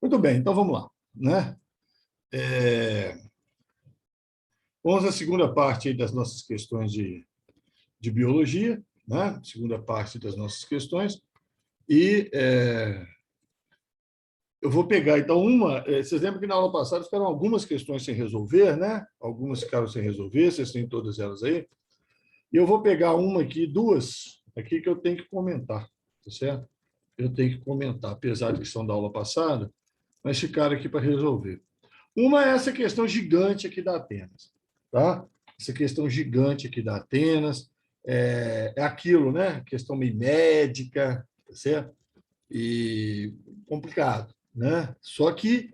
Muito bem, então vamos lá, né? Vamos à segunda parte aí das nossas questões de biologia, né? Segunda parte das nossas questões. E eu vou pegar, então, vocês lembram que na aula passada ficaram algumas questões sem resolver, né? Algumas ficaram sem resolver, vocês têm todas elas aí. E eu vou pegar uma aqui, duas, aqui que eu tenho que comentar, tá certo? Eu tenho que comentar, apesar de que são da aula passada, mas ficaram aqui para resolver. Uma é essa questão gigante aqui da Atenas, tá? Essa questão gigante aqui da Atenas, é aquilo, né? Questão meio médica, tá certo? E complicado, né? Só que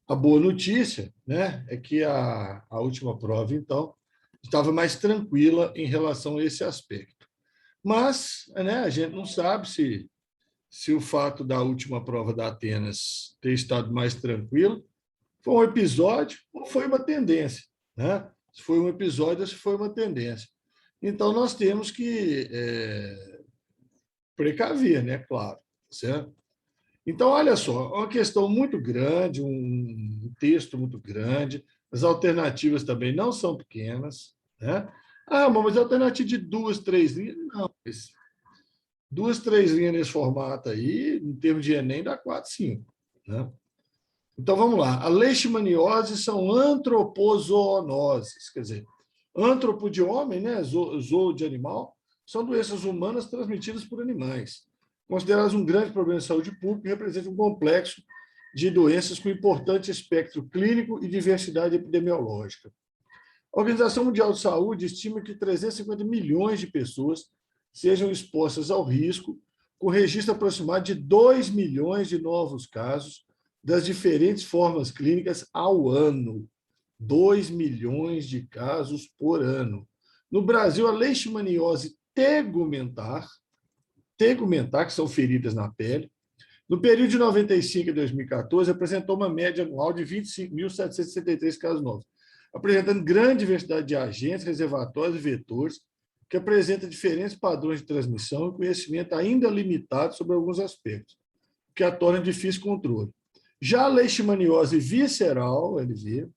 a boa notícia, né, é que a última prova, então, estava mais tranquila em relação a esse aspecto. Mas, né, a gente não sabe se o fato da última prova da Atenas ter estado mais tranquilo foi um episódio ou foi uma tendência, né? Se foi um episódio ou se foi uma tendência. Então, nós temos que precaver, né? Claro, certo? Então, olha só, uma questão muito grande, um texto muito grande, as alternativas também não são pequenas, né? Ah, mas a alternativa de duas, três linhas? Não, duas, três linhas nesse formato aí, em termos de Enem, dá quatro, cinco, né? Então, vamos lá. A leishmaniose são antropozoonoses, quer dizer, antropo de homem, né? Zoo de animal, são doenças humanas transmitidas por animais, consideradas um grande problema de saúde pública e representam um complexo de doenças com importante espectro clínico e diversidade epidemiológica. A Organização Mundial de Saúde estima que 350 milhões de pessoas sejam expostas ao risco, com registro aproximado de 2 milhões de novos casos das diferentes formas clínicas ao ano. 2 milhões de casos por ano. No Brasil, a leishmaniose tegumentar, que são feridas na pele, no período de 95 a 2014, apresentou uma média anual de 25.763 casos novos, apresentando grande diversidade de agentes, reservatórios e vetores, que apresenta diferentes padrões de transmissão e conhecimento ainda limitado sobre alguns aspectos, o que a torna difícil controle. Já a leishmaniose visceral, LV,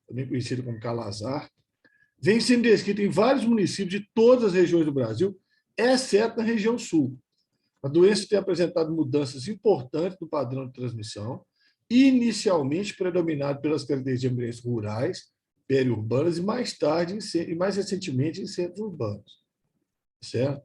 também conhecida como calazar, vem sendo descrita em vários municípios de todas as regiões do Brasil, exceto na região sul. A doença tem apresentado mudanças importantes no padrão de transmissão, inicialmente predominado pelas características de ambientes rurais, periurbanas, e mais tarde, e mais recentemente, em centros urbanos. Certo?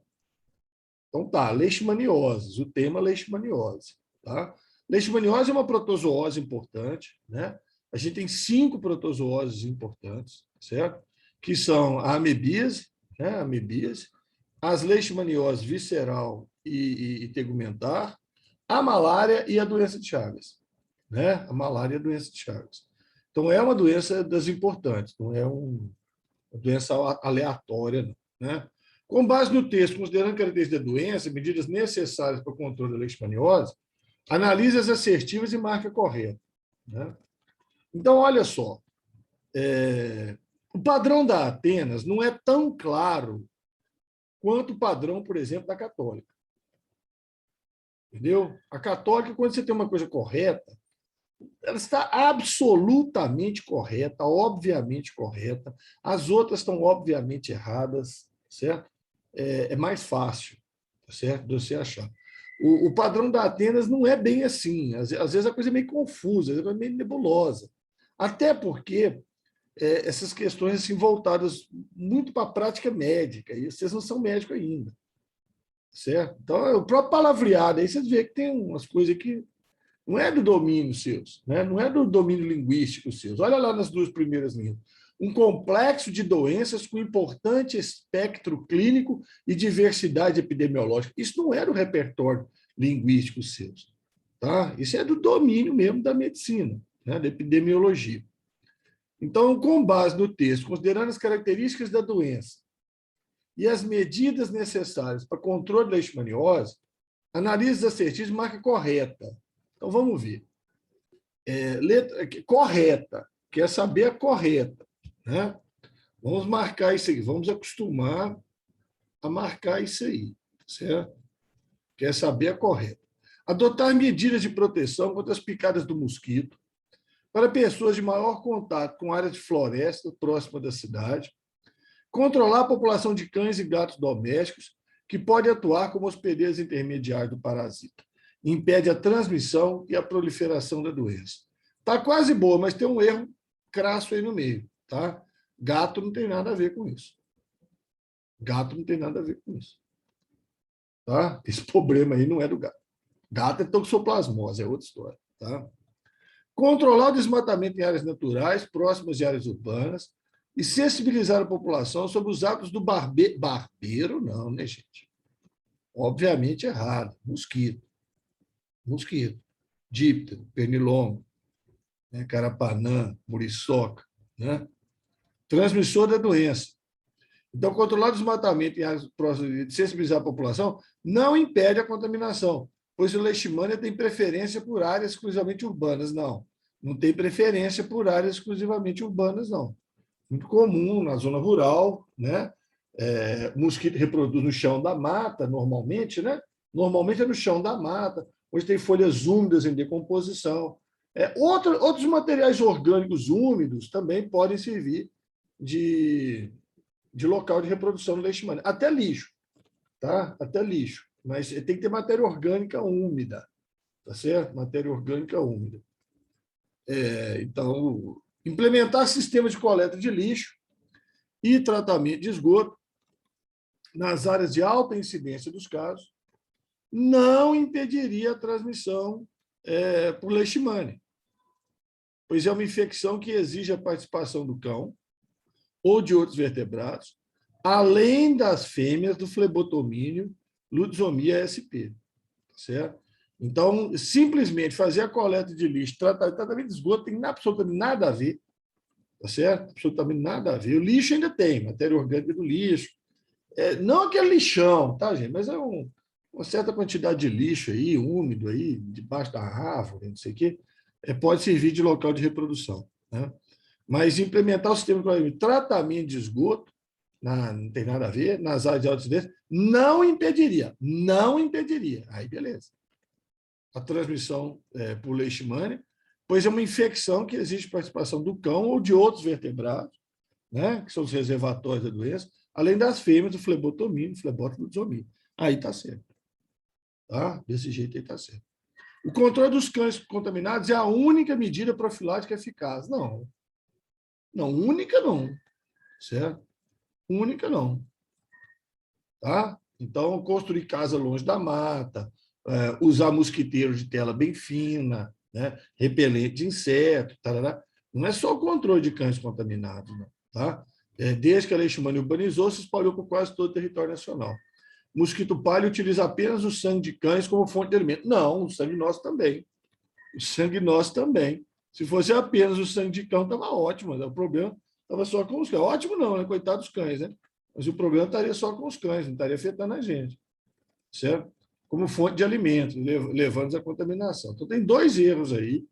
Então tá, leishmaniose, o tema leishmaniose. Tá? Leishmaniose é uma protozoose importante, né? A gente tem 5 protozooses importantes, certo? Que são a amebíase, né? A amebíase, as leishmaniose visceral e tegumentar, a malária e a doença de Chagas, né? A malária e a doença de Chagas. Então é uma doença das importantes, não é uma doença aleatória, né? Com base no texto, considerando características da doença, medidas necessárias para o controle da leishmaniose, analise as assertivas e marca correta, né? Então, olha só, o padrão da Atenas não é tão claro quanto o padrão, por exemplo, da católica. Entendeu? A católica, quando você tem uma coisa correta, ela está absolutamente correta, obviamente correta. As outras estão obviamente erradas, certo? É mais fácil, certo? De você achar. O padrão da Atenas não é bem assim. Às vezes a coisa é meio confusa, é meio nebulosa. Até porque essas questões assim, voltadas muito para a prática médica, e vocês não são médicos ainda. Certo? Então, o próprio palavreado, aí vocês veem que tem umas coisas que não é do domínio seus, né? Não é do domínio linguístico seus. Olha lá nas duas primeiras linhas. Um complexo de doenças com importante espectro clínico e diversidade epidemiológica. Isso não é do repertório linguístico seus. Tá? Isso é do domínio mesmo da medicina, né? Da epidemiologia. Então, com base no texto, considerando as características da doença e as medidas necessárias para controle da leishmaniose, analise assertivas e marca correta. Então, vamos ver. Letra correta, quer saber a correta. Né? Vamos marcar isso aí, vamos acostumar a marcar isso aí, certo? Quer saber a correta. Adotar medidas de proteção contra as picadas do mosquito para pessoas de maior contato com áreas de floresta próxima da cidade. Controlar a população de cães e gatos domésticos, que pode atuar como hospedeiros intermediários do parasita. Impede a transmissão e a proliferação da doença. Está quase boa, mas tem um erro crasso aí no meio. Tá? Gato não tem nada a ver com isso. Gato não tem nada a ver com isso. Tá? Esse problema aí não é do gato. Gato é toxoplasmose, é outra história. Tá? Controlar o desmatamento em áreas naturais, próximas de áreas urbanas, e sensibilizar a população sobre os hábitos do barbeiro, não, né, gente? Obviamente errado. Mosquito, díptero, pernilongo, né, carapanã, muriçoca, né? Transmissor da doença. Então, controlar o desmatamento em áreas próximas e sensibilizar a população não impede a contaminação, pois o leishmania tem preferência por áreas exclusivamente urbanas. Não tem preferência por áreas exclusivamente urbanas, não. Muito comum na zona rural, né? O mosquito reproduz no chão da mata, normalmente, né? Normalmente é no chão da mata, onde tem folhas úmidas em decomposição. Outros materiais orgânicos úmidos também podem servir de local de reprodução do leishmania. Até lixo, tá? Até lixo. Mas tem que ter matéria orgânica úmida, tá certo? Matéria orgânica úmida. Então, implementar sistemas de coleta de lixo e tratamento de esgoto nas áreas de alta incidência dos casos não impediria a transmissão por leishmania, pois é uma infecção que exige a participação do cão ou de outros vertebrados, além das fêmeas do flebotomínio Lutzomia sp. Certo? Então, simplesmente fazer a coleta de lixo, tratamento de esgoto tem absolutamente nada a ver, tá certo? Absolutamente nada a ver. O lixo ainda tem, matéria orgânica do lixo. Não aquele lixão, tá, gente? Mas uma certa quantidade de lixo aí, úmido aí, debaixo da árvore, não sei o quê, pode servir de local de reprodução, né? Mas implementar o sistema de tratamento de esgoto, não tem nada a ver, nas áreas de alta incidência, não impediria. Aí, beleza. A transmissão por leishmania, pois é uma infecção que exige participação do cão ou de outros vertebrados, né, que são os reservatórios da doença, além das fêmeas do flebotomínio, flebotomia. Aí está certo. Tá? Desse jeito aí está certo. O controle dos cães contaminados é a única medida profilática eficaz. Não, única não. Certo? Única não. Tá? Então, construir casa longe da mata, usar mosquiteiro de tela bem fina, né? Repelente de inseto, tarará. Não é só o controle de cães contaminados, não, tá? Desde que a leishmania urbanizou, se espalhou por quase todo o território nacional. Mosquito palha utiliza apenas o sangue de cães como fonte de alimento. Não, o sangue nosso também. O sangue nosso também. Se fosse apenas o sangue de cão, estava ótimo. O problema estava só com os cães. Ótimo não, né? Coitado dos cães, né? Mas o problema estaria só com os cães, não estaria afetando a gente. Certo? Como fonte de alimento, levando à contaminação. Então, tem dois erros aí,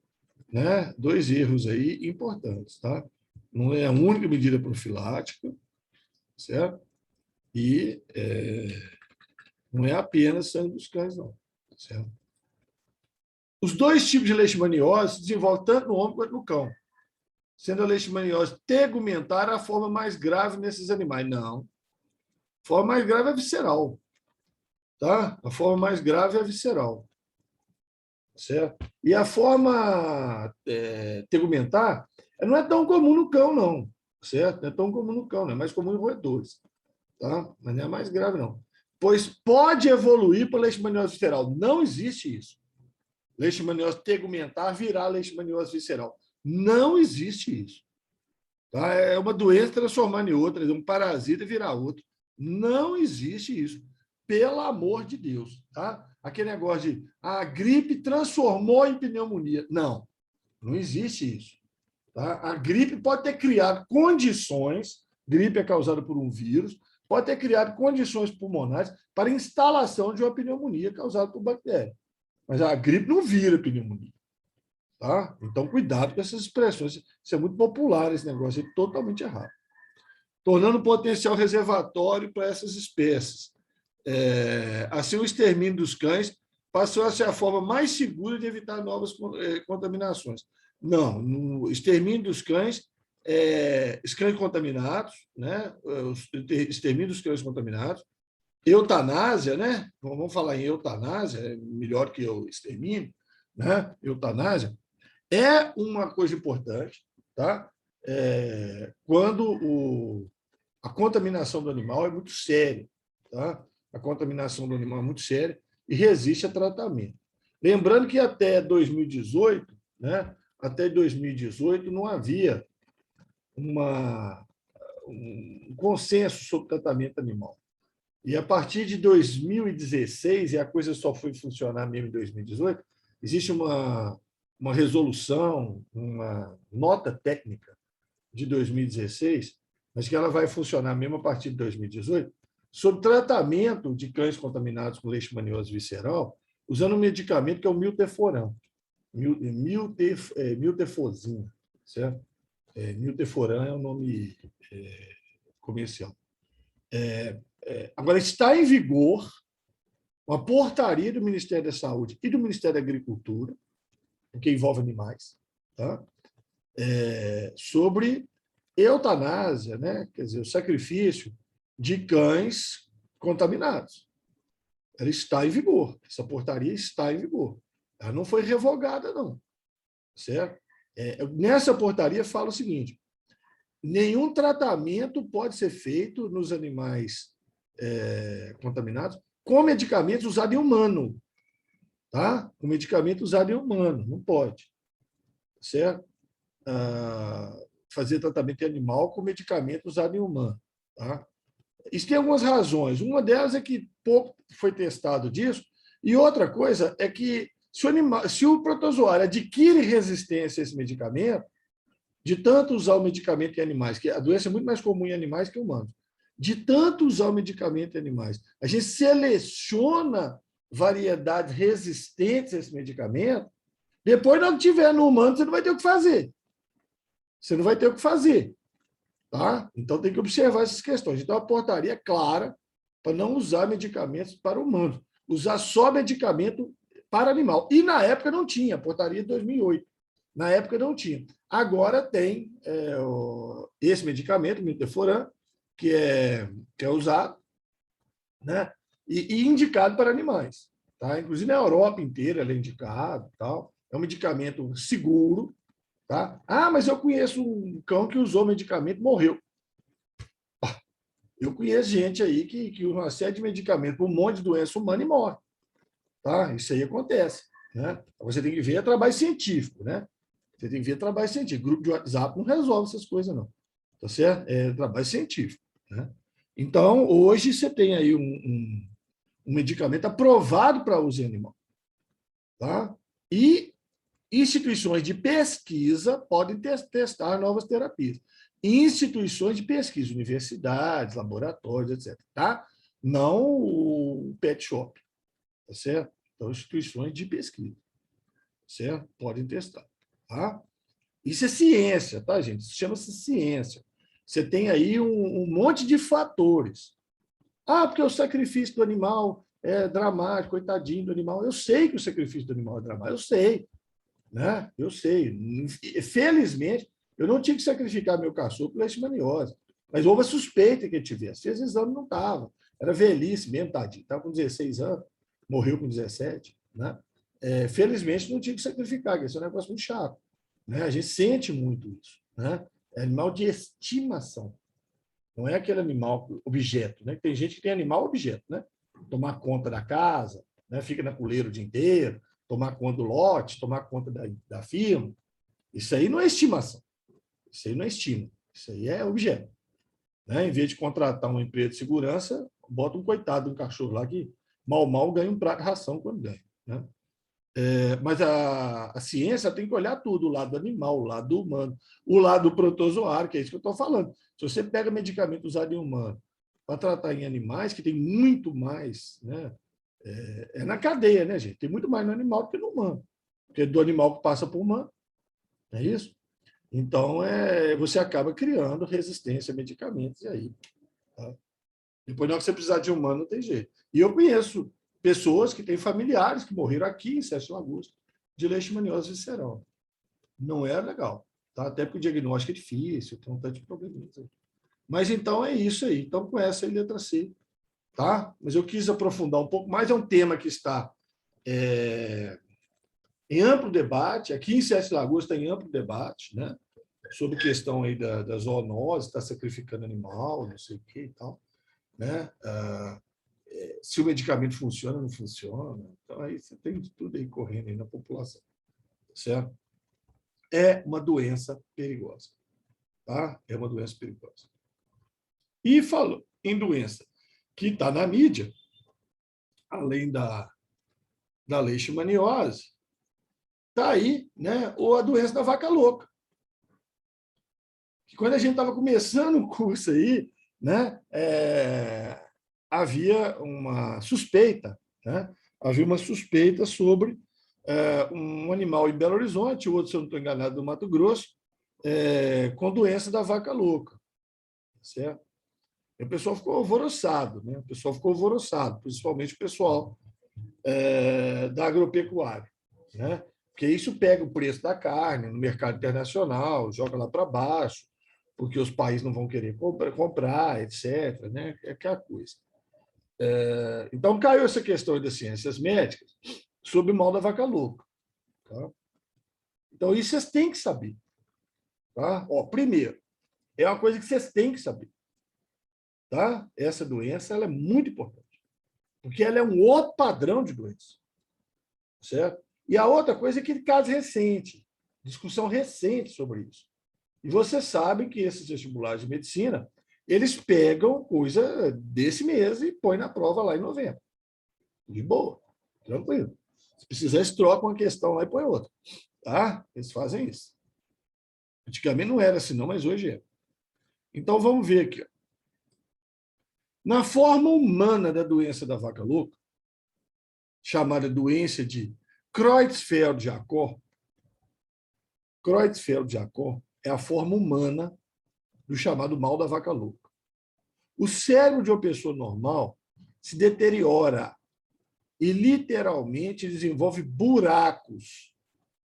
né? Dois erros aí importantes, tá? Não é a única medida profilática, certo? E não é apenas sangue dos cães, não. Certo? Os dois tipos de leishmaniose se desenvolvem tanto no homem quanto no cão, sendo a leishmaniose tegumentar a forma mais grave nesses animais. Não. A forma mais grave é visceral. Tá? A forma mais grave é visceral. Certo? E a forma tegumentar não é tão comum no cão, não. Certo? Não é tão comum no cão, não é mais comum em roedores. Tá? Mas não é mais grave, não. Pois pode evoluir para leishmaniose visceral. Não existe isso. Leishmaniose tegumentar virar leishmaniose visceral. Não existe isso. Tá? É uma doença transformar em outra, um parasita virar outro. Não existe isso. Pelo amor de Deus. Tá? Aquele negócio de a gripe transformou em pneumonia. Não existe isso. Tá? A gripe pode ter criado condições, gripe é causada por um vírus, pode ter criado condições pulmonares para instalação de uma pneumonia causada por bactéria. Mas a gripe não vira pneumonia. Tá? Então, cuidado com essas expressões. Isso é muito popular, esse negócio, é totalmente errado. Tornando potencial reservatório para essas espécies. Assim, o extermínio dos cães passou a ser a forma mais segura de evitar novas contaminações. Não, no extermínio dos cães, os cães contaminados, né? Extermínio dos cães contaminados, eutanásia, né? Vamos falar em eutanásia, é melhor que eu extermínio, né? Eutanásia é uma coisa importante, tá? Quando a contaminação do animal é muito séria, tá? A contaminação do animal é muito séria e resiste a tratamento. Lembrando que até 2018, né? Até 2018 não havia um consenso sobre tratamento animal. E a partir de 2016, e a coisa só foi funcionar mesmo em 2018, existe uma resolução, uma nota técnica de 2016, mas que ela vai funcionar mesmo a partir de 2018, sobre tratamento de cães contaminados com leishmaniose visceral, usando um medicamento que é o milteforam, miltefosina, certo? Milteforam é o nome comercial. Agora, está em vigor uma portaria do Ministério da Saúde e do Ministério da Agricultura, porque envolve animais, tá? Sobre eutanásia, né? Quer dizer, o sacrifício de cães contaminados. Ela está em vigor, essa portaria está em vigor. Ela não foi revogada, não. Certo? Nessa portaria fala o seguinte: nenhum tratamento pode ser feito nos animais contaminados com medicamentos usados em humano. Tá? Com medicamento usado em humano, não pode. Certo? Fazer tratamento em animal com medicamento usado em humano. Tá? Isso tem algumas razões. Uma delas é que pouco foi testado disso, e outra coisa é que se o protozoário adquire resistência a esse medicamento, de tanto usar o medicamento em animais, que a doença é muito mais comum em animais que em humanos, de tanto usar o medicamento em animais, a gente seleciona variedades resistentes a esse medicamento, depois, não tiver no humano, você não vai ter o que fazer. Você não vai ter o que fazer. Tá? Então, tem que observar essas questões. Então, a portaria é clara para não usar medicamentos para humanos, usar só medicamento para animal. E, na época, não tinha, a portaria de 2008. Na época, não tinha. Agora tem esse medicamento, milteforam, que é usado, né? E indicado para animais. Tá? Inclusive, na Europa inteira, ele é indicado. Tal. É um medicamento seguro. Tá? Mas eu conheço um cão que usou medicamento e morreu. Eu conheço gente aí que usa uma série de medicamentos para um monte de doença humana e morre. Tá? Isso aí acontece. Né? Você tem que ver trabalho científico. Né? Você tem que ver trabalho científico. Grupo de WhatsApp não resolve essas coisas, não. Tá certo? É trabalho científico. Né? Então, hoje você tem aí um medicamento aprovado para uso em animal. Tá? E instituições de pesquisa podem testar novas terapias. Instituições de pesquisa, universidades, laboratórios, etc. Tá? Não o pet shop. Tá certo? Então, instituições de pesquisa. Certo? Podem testar. Tá? Isso é ciência, tá, gente? Isso chama-se ciência. Você tem aí um monte de fatores. Porque o sacrifício do animal é dramático, coitadinho do animal. Eu sei que o sacrifício do animal é dramático, eu sei. Né? Eu sei. Felizmente, eu não tinha que sacrificar meu cachorro por leishmaniose. Mas houve a suspeita que ele tivesse. Fez exame, não estava. Era velhice mesmo, tadinho. Estava com 16 anos, morreu com 17. Né? Felizmente, não tinha que sacrificar, porque esse é um negócio muito chato. Né? A gente sente muito isso. Né? É animal de estimação. Não é aquele animal objeto. Né? Tem gente que tem animal objeto. Né? Tomar conta da casa, né? Fica na coleira o dia inteiro, tomar conta do lote, tomar conta da firma. Isso aí não é estimação. Isso aí não é estima. Isso aí é objeto. Né? Em vez de contratar uma empresa de segurança, bota um coitado de um cachorro lá que mal ganha um prato de ração quando ganha. Né? Mas a ciência tem que olhar tudo, o lado animal, o lado humano, o lado protozoário, que é isso que eu estou falando. Se você pega medicamento usado em humano para tratar em animais, que tem muito mais, né? Na cadeia, né, gente? Tem muito mais no animal do que no humano. Porque do animal que passa para o humano, não é isso? Então, você acaba criando resistência a medicamentos e aí. Tá? Depois, na hora que você precisar de humano, não tem jeito. E eu conheço pessoas que têm familiares que morreram aqui em Sete Lagoas de leishmaniose visceral. Não é legal, tá? Até porque o diagnóstico é difícil, tem um tanto de problemas. Mas então é isso aí. Então, com essa aí, letra C, tá? Mas eu quis aprofundar um pouco mais. É um tema que está em amplo debate. Aqui em Sete Lagoas está em amplo debate, né? Sobre questão aí da zoonose, está sacrificando animal, não sei o que e tal, né? Se o medicamento funciona ou não funciona. Então, aí você tem tudo aí correndo aí na população, certo? É uma doença perigosa, tá? É uma doença perigosa. E falou em doença que está na mídia, além da leishmaniose, está aí, né, ou a doença da vaca louca. Que quando a gente estava começando o curso aí, né, havia uma suspeita, né? Havia uma suspeita sobre um animal em Belo Horizonte, o outro, se eu não estou enganado, no Mato Grosso, com doença da vaca louca, certo? E o pessoal ficou alvoroçado, né? O pessoal ficou alvoroçado, principalmente o pessoal da agropecuária, né? Porque isso pega o preço da carne no mercado internacional, joga lá para baixo, porque os países não vão querer comprar, etc., né? É aquela coisa. Então, caiu essa questão das ciências médicas sobre o mal da vaca louca. Tá? Então, isso vocês têm que saber. Tá? Ó, primeiro, é uma coisa que vocês têm que saber. Tá? Essa doença ela é muito importante, porque ela é um outro padrão de doença. Certo? E a outra coisa é aquele caso recente, discussão recente sobre isso. E vocês sabem que esses vestibulares de medicina, eles pegam coisa desse mês e põem na prova lá em novembro. De boa, tranquilo. Se precisar, eles trocam uma questão lá e põem outra. Tá? Eles fazem isso. Antigamente não era assim, não, mas hoje é. Então, vamos ver aqui. Na forma humana da doença da vaca louca, chamada doença de Creutzfeldt-Jakob, Creutzfeldt-Jakob é a forma humana do chamado mal da vaca louca. O cérebro de uma pessoa normal se deteriora e literalmente desenvolve buracos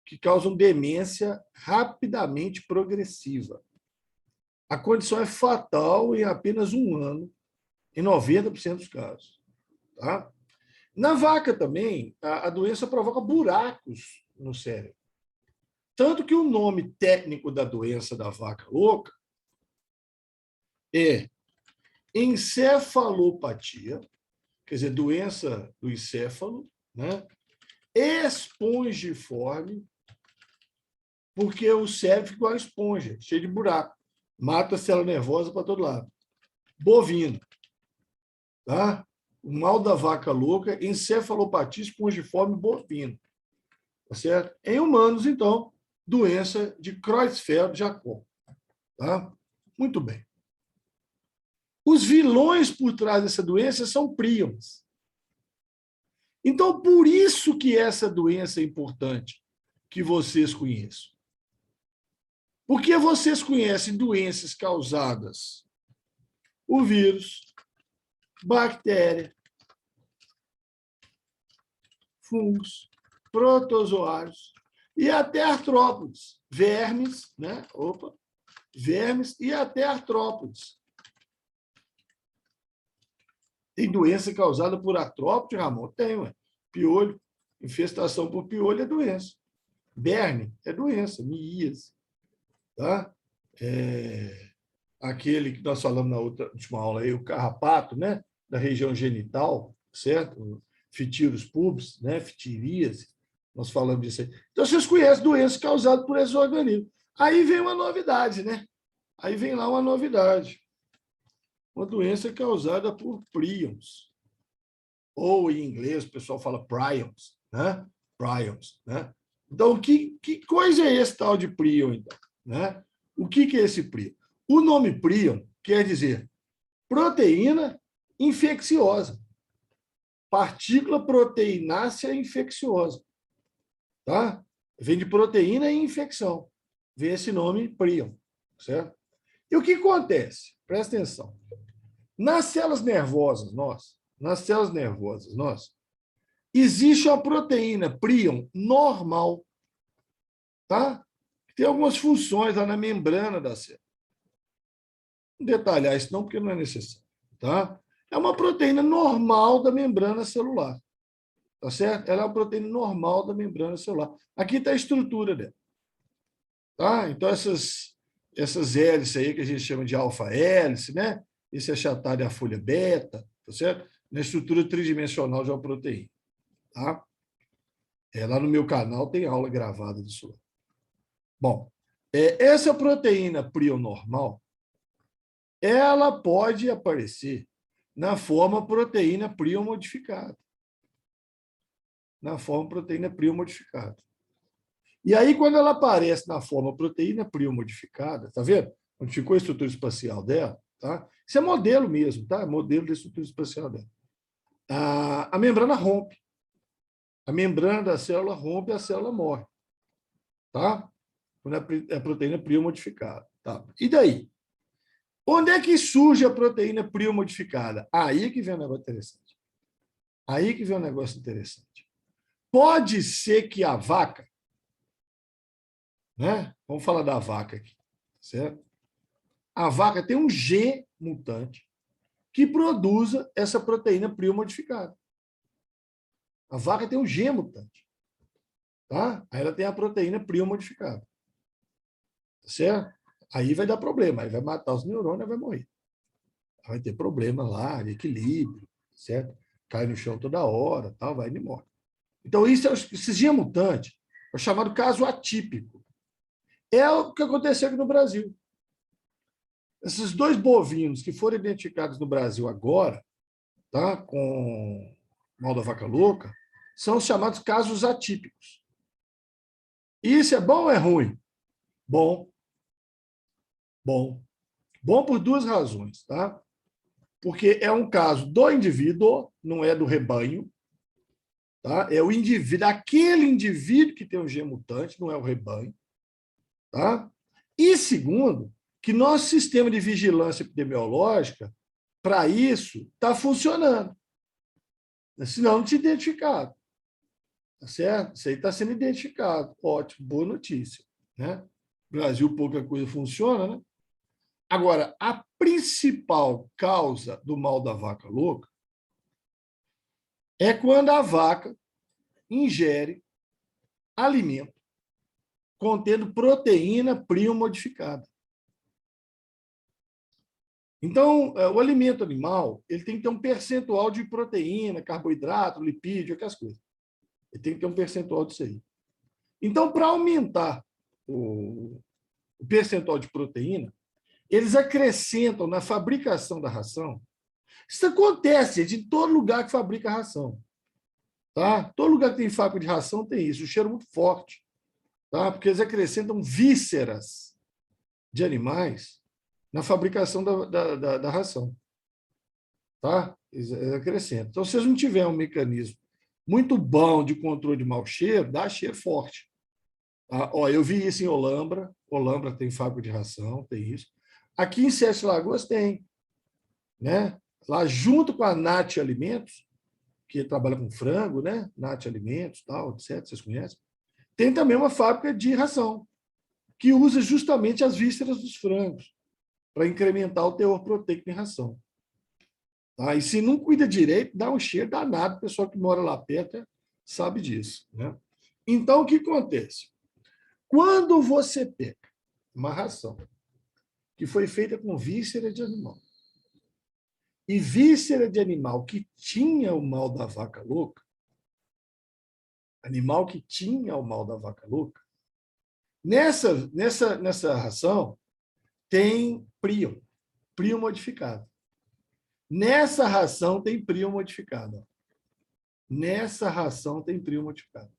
que causam demência rapidamente progressiva. A condição é fatal em apenas um ano, em 90% dos casos. Tá? Na vaca também, a doença provoca buracos no cérebro. Tanto que o nome técnico da doença da vaca louca é encefalopatia, quer dizer, doença do encéfalo, né? Espongiforme, porque o cérebro fica uma esponja, cheio de buraco, mata a célula nervosa para todo lado. Bovino, tá? O mal da vaca louca, encefalopatia espongiforme bovino, tá certo? Em humanos, então, doença de Creutzfeldt-Jakob, tá? Muito bem. Os vilões por trás dessa doença são prions. Então, por isso que essa doença é importante que vocês conheçam. Porque vocês conhecem doenças causadas por vírus, bactéria, fungos, protozoários e até artrópodes, vermes, né? Opa, vermes e até artrópodes. Tem doença causada por artrópode, Ramon? Tem, ué. Piolho. Infestação por piolho é doença. Berne é doença, miíase. Tá? Aquele que nós falamos na última aula, aí, o carrapato, né? Da região genital, certo? Fitírus pubis, né? Fitiríase. Nós falamos disso aí. Então, vocês conhecem doenças causadas por esses organismos. Aí vem uma novidade, né? Aí vem lá uma novidade. Uma doença causada por prions. Ou, em inglês, o pessoal fala prions, né? Prions, né? Então, que coisa é esse tal de prion, então? Né? O que é esse prion? O nome prion quer dizer proteína infecciosa, partícula proteinácea infecciosa. Tá? Vem de proteína e infecção. Vem esse nome prion, certo? E o que acontece? Presta atenção. Nas células nervosas, nós existe uma proteína prion normal, tá? Tem algumas funções lá na membrana da célula. Não detalhar isso não, porque não é necessário, tá? É uma proteína normal da membrana celular, tá certo? Ela é uma proteína normal da membrana celular. Aqui está a estrutura dela, tá? Então, essas hélices aí que a gente chama de alfa-hélice, né? Esse achatado é a folha beta, tá certo? Na estrutura tridimensional de uma proteína, tá? Lá no meu canal tem aula gravada disso lá. Bom, essa proteína prionormal, ela pode aparecer na forma proteína priomodificada. Na forma proteína priomodificada. E aí, quando ela aparece na forma proteína priomodificada, tá vendo? Onde ficou a estrutura espacial dela, tá? Isso é modelo mesmo, tá? Modelo da estrutura espacial dela. A membrana rompe. A membrana da célula rompe, a célula morre, tá? Quando a proteína priomodificada, tá? E daí? Onde é que surge a proteína priomodificada? Aí que vem um negócio interessante. Aí que vem um negócio interessante. Pode ser que a vaca, né? Vamos falar da vaca aqui, certo? A vaca tem um G mutante que produza essa proteína priomodificada. A vaca tem um G mutante, tá? Aí ela tem a proteína priomodificada, certo? Aí vai dar problema, aí vai matar os neurônios e vai morrer. Vai ter problema lá de equilíbrio, certo? Cai no chão toda hora, tal, vai e morre. Então, esse G mutante é o chamado caso atípico. É o que aconteceu aqui no Brasil. Esses 2 bovinos que foram identificados no Brasil agora, tá, com mal da vaca louca, são os chamados casos atípicos. E isso é bom ou é ruim? Bom. Bom. Bom por 2 razões, tá? Porque é um caso do indivíduo, não é do rebanho, tá? É o indivíduo, aquele indivíduo que tem um G mutante, não é o rebanho, tá? E segundo, que nosso sistema de vigilância epidemiológica, para isso, está funcionando. Senão não tinha identificado. Tá certo? Isso aí está sendo identificado. Ótimo, boa notícia. Né? No Brasil, pouca coisa funciona, né? Agora, a principal causa do mal da vaca louca é quando a vaca ingere alimento contendo proteína priomodificada. Então, o alimento animal ele tem que ter um percentual de proteína, carboidrato, lipídio, aquelas coisas. Ele tem que ter um percentual disso aí. Então, para aumentar o percentual de proteína, eles acrescentam na fabricação da ração. Isso acontece de todo lugar que fabrica ração. Tá? Todo lugar que tem fábrica de ração tem isso, um cheiro muito forte. Tá? Porque eles acrescentam vísceras de animais na fabricação da ração. Tá? Eles acrescentam. Então, se eles não tiverem um mecanismo muito bom de controle de mau cheiro, dá cheiro forte. Tá? Ó, eu vi isso em Olambra. Olambra tem fábrica de ração, tem isso. Aqui em Sete Lagoas tem. Né? Lá junto com a Nat Alimentos, que trabalha com frango, né? Nat Alimentos, tal, etc., vocês conhecem. Tem também uma fábrica de ração, que usa justamente as vísceras dos frangos para incrementar o teor proteico em ração. Tá? E se não cuida direito, dá um cheiro danado, o pessoal que mora lá perto sabe disso. Né? Então, o que acontece? Quando você pega uma ração que foi feita com víscera de animal, e víscera de animal que tinha o mal da vaca louca, animal que tinha o mal da vaca louca, nessa ração tem prion modificado. Nessa ração tem prion modificado. Nessa ração tem prion modificado.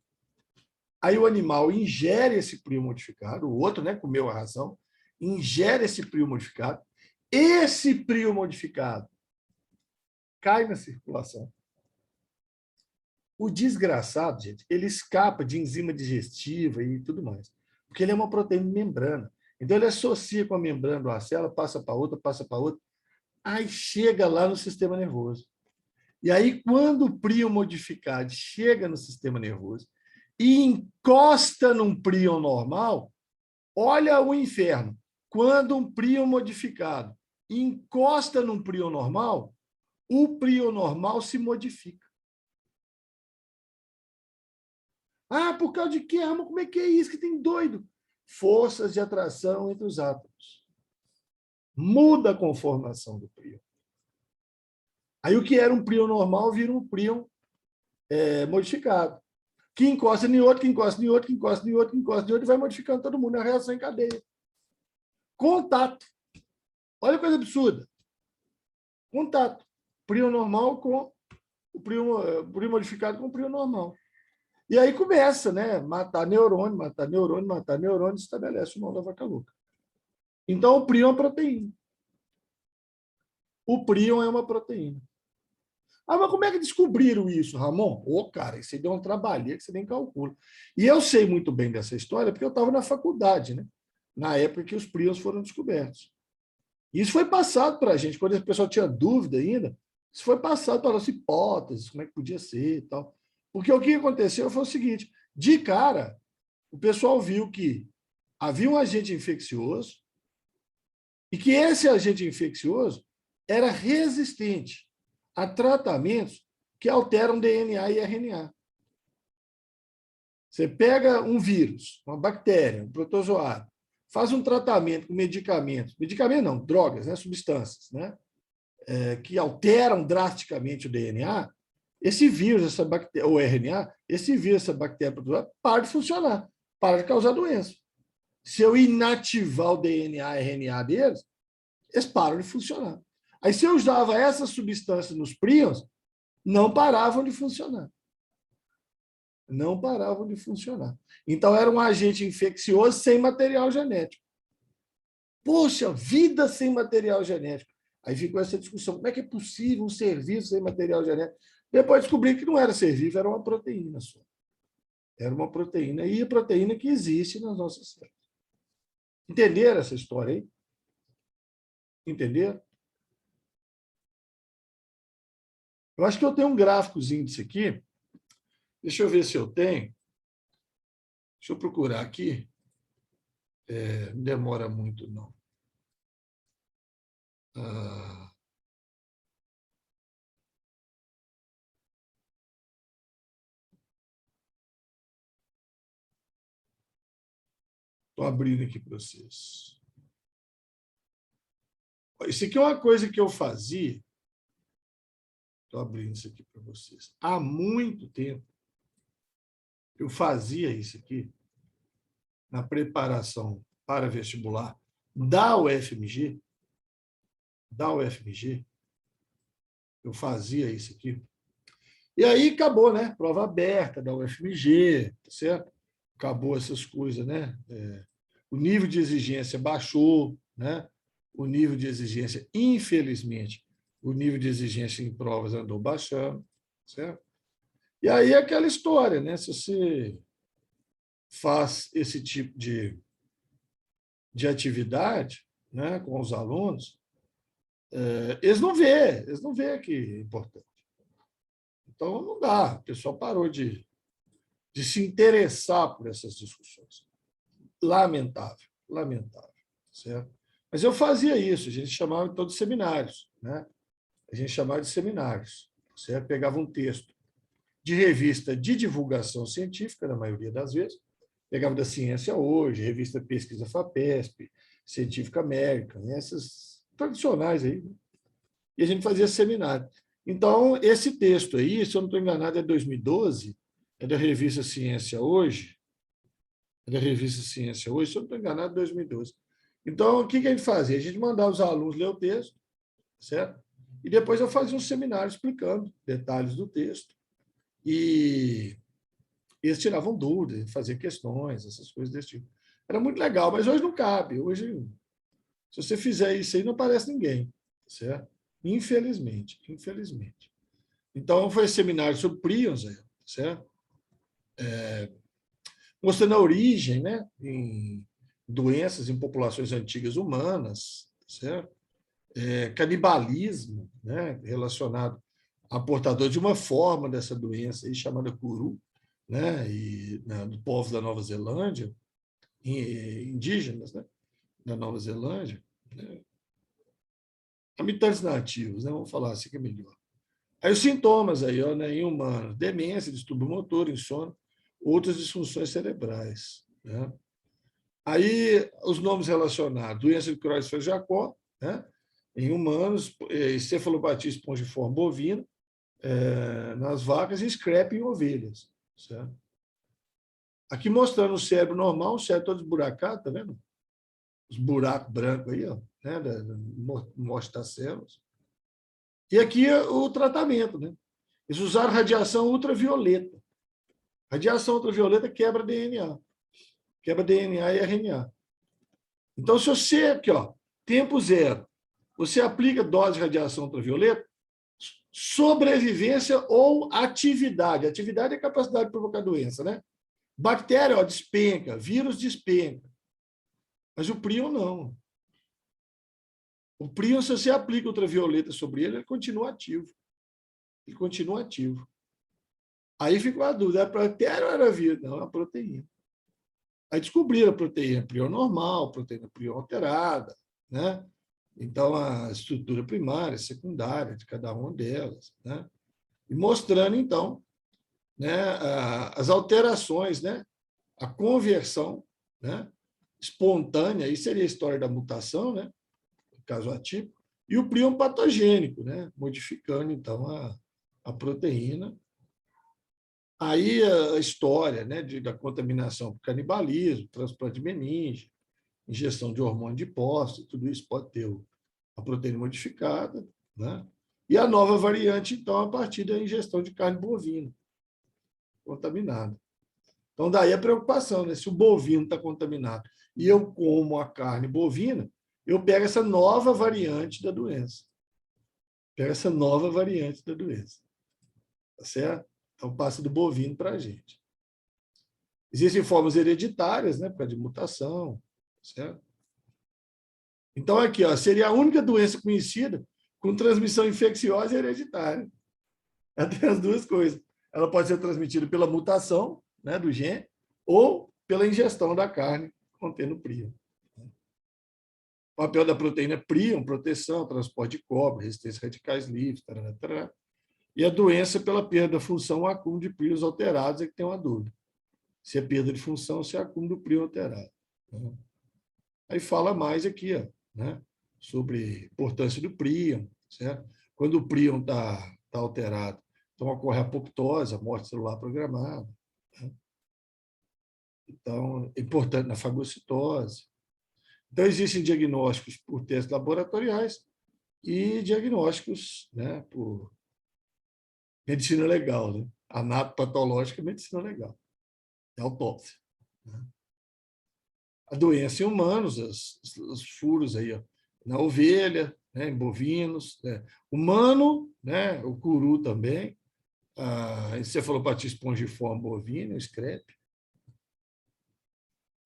Aí o animal ingere esse prion modificado, o outro, né, comeu a ração, ingere esse prion modificado. Esse prion modificado cai na circulação. O desgraçado, gente, ele escapa de enzima digestiva e tudo mais, porque ele é uma proteína de membrana. Então, ele associa com a membrana de uma célula, passa para outra, aí chega lá no sistema nervoso. E aí, quando o príon modificado chega no sistema nervoso e encosta num príon normal, olha o inferno. Quando um príon modificado encosta num príon normal, o príon normal se modifica. Ah, por causa de quê? Ah, mas como é que é isso? Que tem doido? Forças de atração entre os átomos. Muda a conformação do príon. Aí o que era um príon normal vira um príon modificado. Que encosta em outro, que encosta em outro, que encosta em outro, que encosta em outro, e vai modificando todo mundo. É a reação em cadeia. Contato. Olha que coisa absurda. Contato. Príon normal com o príon modificado com o príon normal. E aí começa, né? Matar neurônio, matar neurônio, matar neurônio, estabelece o mal da vaca louca. Então, o príon é uma proteína. O príon é uma proteína. Ah, mas como é que descobriram isso, Ramon? Ô, cara, isso aí deu um trabalho que você nem calcula. E eu sei muito bem dessa história porque eu estava na faculdade, né? Na época que os príons foram descobertos. Isso foi passado para a gente, quando o pessoal tinha dúvida ainda, isso foi passado para as hipóteses, como é que podia ser e tal. Porque o que aconteceu foi o seguinte, de cara, o pessoal viu que havia um agente infeccioso e que esse agente infeccioso era resistente a tratamentos que alteram DNA e RNA. Você pega um vírus, uma bactéria, um protozoário, faz um tratamento com medicamentos, medicamento não, drogas, né, substâncias, né, que alteram drasticamente o DNA, esse vírus, essa bactéria, ou RNA, esse vírus, essa bactéria, para de funcionar, para de causar doença. Se eu inativar o DNA e RNA deles, eles param de funcionar. Aí, se eu usava essa substância nos príons, não paravam de funcionar. Não paravam de funcionar. Então, era um agente infeccioso sem material genético. Poxa, vida sem material genético. Aí ficou essa discussão. Como é que é possível um ser vivo sem material genético? Depois descobri que não era ser vivo, era uma proteína só. Era uma proteína. E a proteína que existe nas nossas células. Entenderam essa história aí? Entenderam? Eu acho que eu tenho um gráficozinho disso aqui. Deixa eu ver se eu tenho. Deixa eu procurar aqui. Não demora muito, não. Estou abrindo aqui para vocês. Isso aqui é uma coisa que eu fazia. Estou abrindo isso aqui para vocês. Há muito tempo, eu fazia isso aqui na preparação para vestibular da UFMG. Eu fazia isso aqui. E aí acabou, né? Prova aberta da UFMG, tá certo? Acabou essas coisas, né? O nível de exigência baixou, né? O nível de exigência, infelizmente, o nível de exigência em provas andou baixando, certo? E aí é aquela história, né? Se você faz esse tipo de atividade, né, com os alunos, eles não vê que é importante. Então, não dá. O pessoal parou de se interessar por essas discussões. Lamentável, lamentável, certo? Mas eu fazia isso, a gente chamava então de seminários, né? A gente chamava de seminários, certo? Pegava um texto de revista de divulgação científica, na maioria das vezes, pegava da Ciência Hoje, revista Pesquisa FAPESP, Científica América, né? Essas tradicionais aí, né? E a gente fazia seminário. Então, esse texto aí, se eu não estou enganado, é 2012, é da revista Ciência Hoje, se eu não estou enganado, 2012. Então, o que a gente fazia? A gente mandava os alunos ler o texto, certo? E depois eu fazia um seminário explicando detalhes do texto. E eles tiravam dúvidas, faziam questões, essas coisas desse tipo. Era muito legal, mas hoje não cabe. Hoje, se você fizer isso aí, não aparece ninguém, certo? Infelizmente, infelizmente. Então, foi seminário sobre príons, certo? Mostrando a origem, né, em doenças em populações antigas humanas, certo? Canibalismo, né, relacionado portador de uma forma dessa doença aí, chamada curu, né? E, né, do povo da Nova Zelândia, indígenas, né? Da Nova Zelândia, né? Habitantes nativos, né? Vamos falar assim que é melhor. Aí os sintomas aí, ó, né, em humanos, demência, distúrbio motor, insônia, outras disfunções cerebrais, né? Aí os nomes relacionados, doença de Creutzfeldt-Jakob, né? Em humanos, encefalopatia espongiforme bovina, nas vacas e scrap em ovelhas, certo? Aqui mostrando o cérebro normal, o cérebro todo esburacado, tá vendo? Os buracos brancos aí, ó, né? Da morte das células. E aqui é o tratamento, né? Eles usaram radiação ultravioleta. Radiação ultravioleta quebra DNA. Quebra DNA e RNA. Então, se você, aqui, ó, tempo zero, você aplica dose de radiação ultravioleta, sobrevivência ou atividade. Atividade é a capacidade de provocar doença, né? Bactéria, ó, despenca, vírus despenca. Mas o príon não. O príon, se você aplica ultravioleta sobre ele, ele continua ativo. Ele continua ativo. Aí ficou a dúvida, era bactéria ou era vírus? Não, é a proteína. Aí descobriram a proteína prion normal, proteína prion alterada, né? Então, a estrutura primária, secundária de cada uma delas, né? E mostrando, então, né, as alterações, né? A conversão, né? Espontânea, aí seria a história da mutação, né? No caso atípico, e o prion patogênico, né? Modificando, então, a proteína. Aí a história, né, da contaminação por canibalismo, transplante de meninge, injeção de hormônio de pósteo, tudo isso pode ter a proteína modificada, né? E a nova variante, então, a partir da ingestão de carne bovina contaminada. Então, daí a preocupação, né? Se o bovino está contaminado e eu como a carne bovina, eu pego essa nova variante da doença. Pego essa nova variante da doença. Tá certo? Então, passa do bovino para a gente. Existem formas hereditárias, né, por causa de mutação, certo? Então, aqui, ó, seria a única doença conhecida com transmissão infecciosa e hereditária. Ela tem as duas coisas. Ela pode ser transmitida pela mutação, né, do gene ou pela ingestão da carne contendo prion. O papel da proteína prion, proteção, transporte de cobre, resistência a radicais livres, tarará, tarará. E a doença pela perda da função ou acúmulo de prions alterados é que tem uma dúvida. Se é perda de função ou se é acúmulo do prion alterado. Aí fala mais aqui, ó, né, sobre a importância do prion, certo? Quando o prion está alterado, então ocorre a apoptose, a morte celular programada. Né? Então, é importante na fagocitose. Então, existem diagnósticos por testes laboratoriais e diagnósticos, né, por medicina legal, né? Anatopatológica e medicina legal. É autópsia. Né? A doença em humanos, os furos aí, ó, na ovelha, né, em bovinos, né? Humano, né, o curu também, a encefalopatia espongiforme bovina, o screp.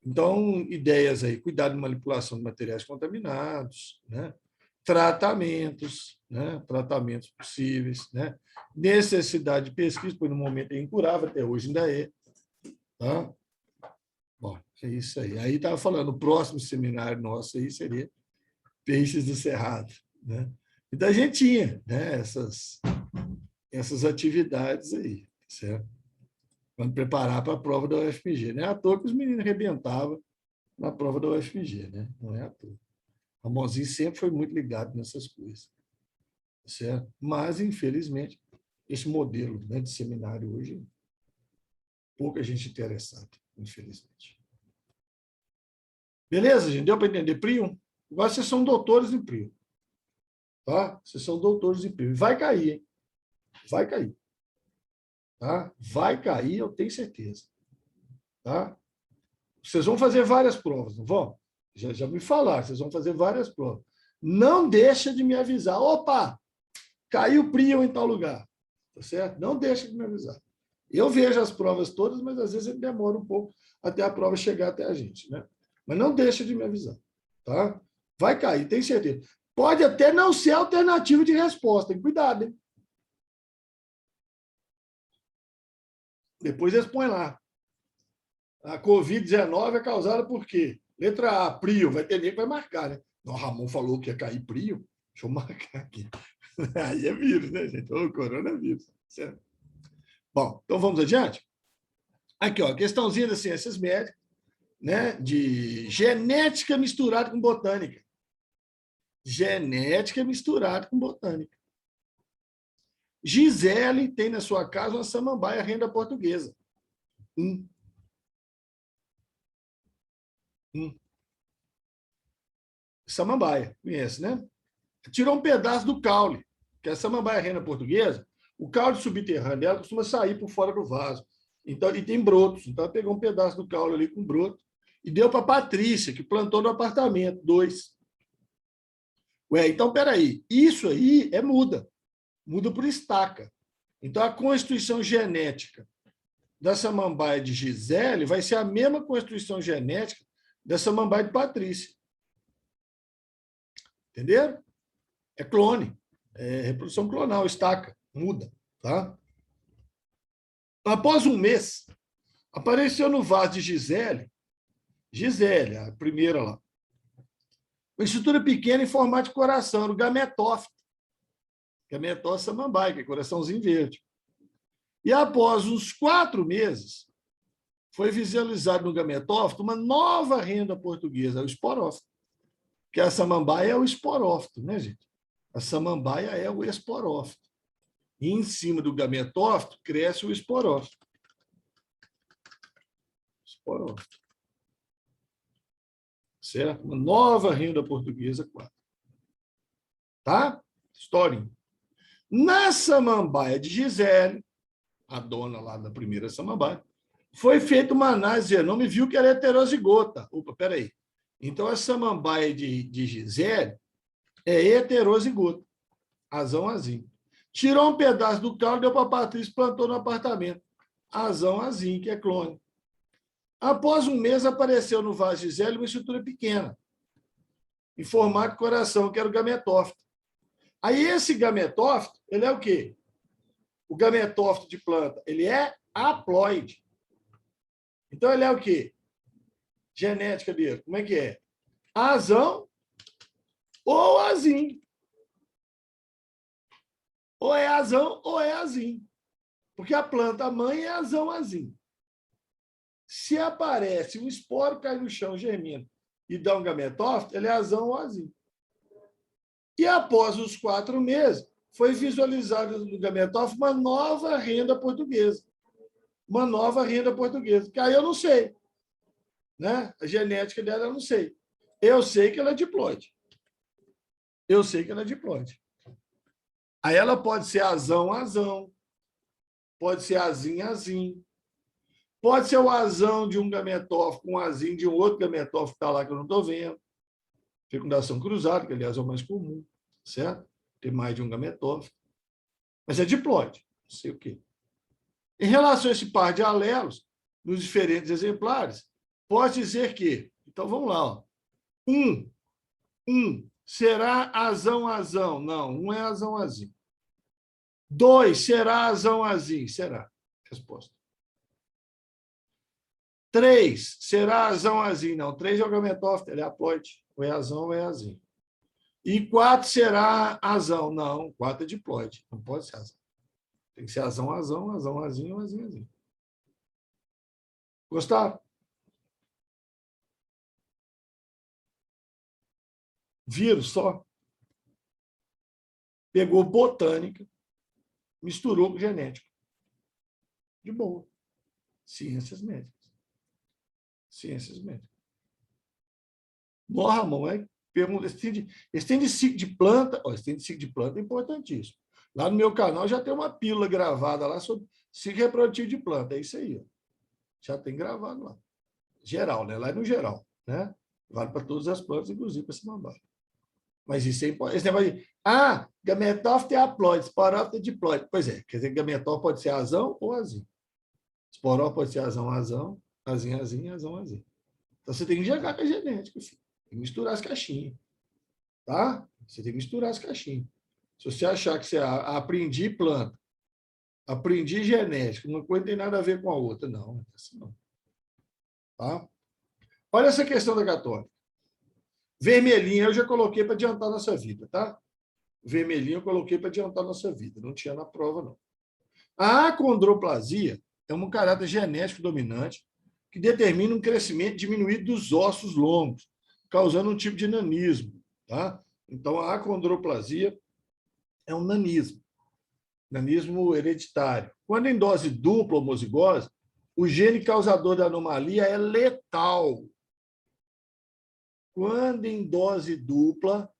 Então, ideias aí, cuidado de manipulação de materiais contaminados, né? Tratamentos, né? Tratamentos possíveis, né? Necessidade de pesquisa, pois no momento é incurável, até hoje ainda é. Tá? Bom, é isso aí. Aí estava falando, o próximo seminário nosso aí seria Peixes do Cerrado. Né? Então, a gente tinha, né, essas atividades aí, certo? Quando preparar para a prova da UFMG. Não é à toa que os meninos arrebentavam na prova da UFMG, né? Não é à toa. A Ramonzinho sempre foi muito ligado nessas coisas, certo? Mas, infelizmente, esse modelo, né, de seminário hoje, pouca gente interessada, infelizmente. Beleza, gente? Deu para entender prion? Agora vocês são doutores em prion. Tá? Vocês são doutores em prion. Vai cair, hein? Vai cair. Tá? Vai cair, eu tenho certeza. Tá? Vocês vão fazer várias provas, não vão? Já me falaram, vocês vão fazer várias provas. Não deixa de me avisar. Opa, caiu o prion em tal lugar. Tá certo? Não deixa de me avisar. Eu vejo as provas todas, mas às vezes ele demora um pouco até a prova chegar até a gente, né? Mas não deixa de me avisar. Tá? Vai cair, tenho certeza. Pode até não ser alternativa de resposta. Hein? Cuidado, hein? Depois eles põem lá. A Covid-19 é causada por quê? Letra A, Prio. Vai ter nego que vai marcar, né? O Ramon falou que ia cair Prio. Deixa eu marcar aqui. Aí é vírus, né, gente? O coronavírus. Certo? Bom, então vamos adiante? Aqui, ó, questãozinha das ciências médicas, né? De genética misturada com botânica. Genética misturada com botânica. Gisele tem na sua casa uma samambaia renda portuguesa. Samambaia, conhece, né? Tirou um pedaço do caule, que é a samambaia rena portuguesa, o caule subterrâneo dela costuma sair por fora do vaso. Então, e tem brotos. Então, ela pegou um pedaço do caule ali com broto e deu para a Patrícia, que plantou no apartamento, 2. Ué, então, peraí, isso aí é muda. Muda por estaca. Então, a constituição genética da samambaia de Gisele vai ser a mesma constituição genética da samambaia de Patrícia. Entenderam? É clone, é reprodução clonal, estaca, muda. Tá? Após um mês, apareceu no vaso de Gisele, a primeira lá, uma estrutura pequena em formato de coração, no gametófito. Gametófito samambaia, que é coraçãozinho verde. E após uns 4 meses, foi visualizado no gametófito uma nova renda portuguesa, o esporófito. Que a samambaia é o esporófito, né, gente? A samambaia é o esporófito. E em cima do gametófito cresce o esporófito. Esporófito. Certo? Uma nova renda portuguesa 4. Tá? História. Na samambaia de Gisele, a dona lá da primeira samambaia, foi feita uma análise de genoma e viu que era heterozigota. Opa, peraí. Então, a samambaia de Gisele é heterozigota. Azão, azinho. Tirou um pedaço do caule, deu para a Patrícia e plantou no apartamento. Azão, azinho, que é clone. Após um mês, apareceu no vaso de Gisele uma estrutura pequena, em formato de coração, que era o gametófito. Aí, esse gametófito, ele é o quê? O gametófito de planta, ele é haploide. Então, ele é o quê? Genética dele, como é que é? Azão ou azinho. Ou é azão ou é azinho. Porque a planta mãe é azão, azinho. Se aparece um esporo, cai no chão, germina, e dá um gametófito, ele é azão ou azinho. E após os 4 meses, foi visualizado no gametófito uma nova renda portuguesa. Uma nova renda portuguesa. Que aí eu não sei. Né? A genética dela eu não sei. Eu sei que ela é diploide. Eu sei que ela é diploide. Aí ela pode ser azão, azão. Pode ser azinho, azinho. Pode ser o azão de um gametófito com um azinho de um outro gametófito que está lá que eu não estou vendo. Fecundação cruzada, que aliás é o mais comum, certo? Tem mais de um gametófito. Mas é diploide, não sei o quê. Em relação a esse par de alelos, nos diferentes exemplares, pode dizer que, então vamos lá, ó. Será azão, azão? Não, um é azão, azinho. 2, será azão, azinho? Será. Resposta. 3, será azão, azinho? Não, 3 é o gametófito, ele é haploide. Ou é azão ou é azinho. E 4 será azão? Não, 4 é diploide. Não pode ser azão. Tem que ser azão, azão, azão, azinho, azinho, azinho. Gostaram? Viram só? Pegou botânica, misturou com genética. De boa. Ciências médicas. Ciências médicas. No Ramon, é? Pergunta, esse tem de ciclo de planta, esse tem de ciclo de planta é importantíssimo. Lá no meu canal já tem uma pílula gravada lá sobre ciclo reprodutivo de planta. É isso aí. Ó. Já tem gravado lá. Geral, né? Lá é no geral. Né? Vale para todas as plantas, inclusive para samambaia. Mas isso é importante. Esse negócio de, gametófito é haploide, esporófito é diploide. Pois é, quer dizer, gametófito pode ser azão ou azinho. Esporófito pode ser azão, azão, azinho, azinho, azão, azinho. Então, você tem que jogar com a genética, filho. Tem que misturar as caixinhas. Tá? Você tem que misturar as caixinhas. Se você achar que você aprendi planta, Aprendi genética. Uma coisa não tem nada a ver com a outra. Não, assim não. Tá? Olha essa questão da católica. Vermelhinha eu já coloquei para adiantar nossa vida, tá? Vermelhinho eu coloquei para adiantar nossa vida. Não tinha na prova, não. A acondroplasia é um caráter genético dominante que determina um crescimento diminuído dos ossos longos, causando um tipo de nanismo. Tá? Então, a acondroplasia é um nanismo hereditário. Quando em dose dupla homozigose, o gene causador da anomalia é letal. Quando em dose dupla,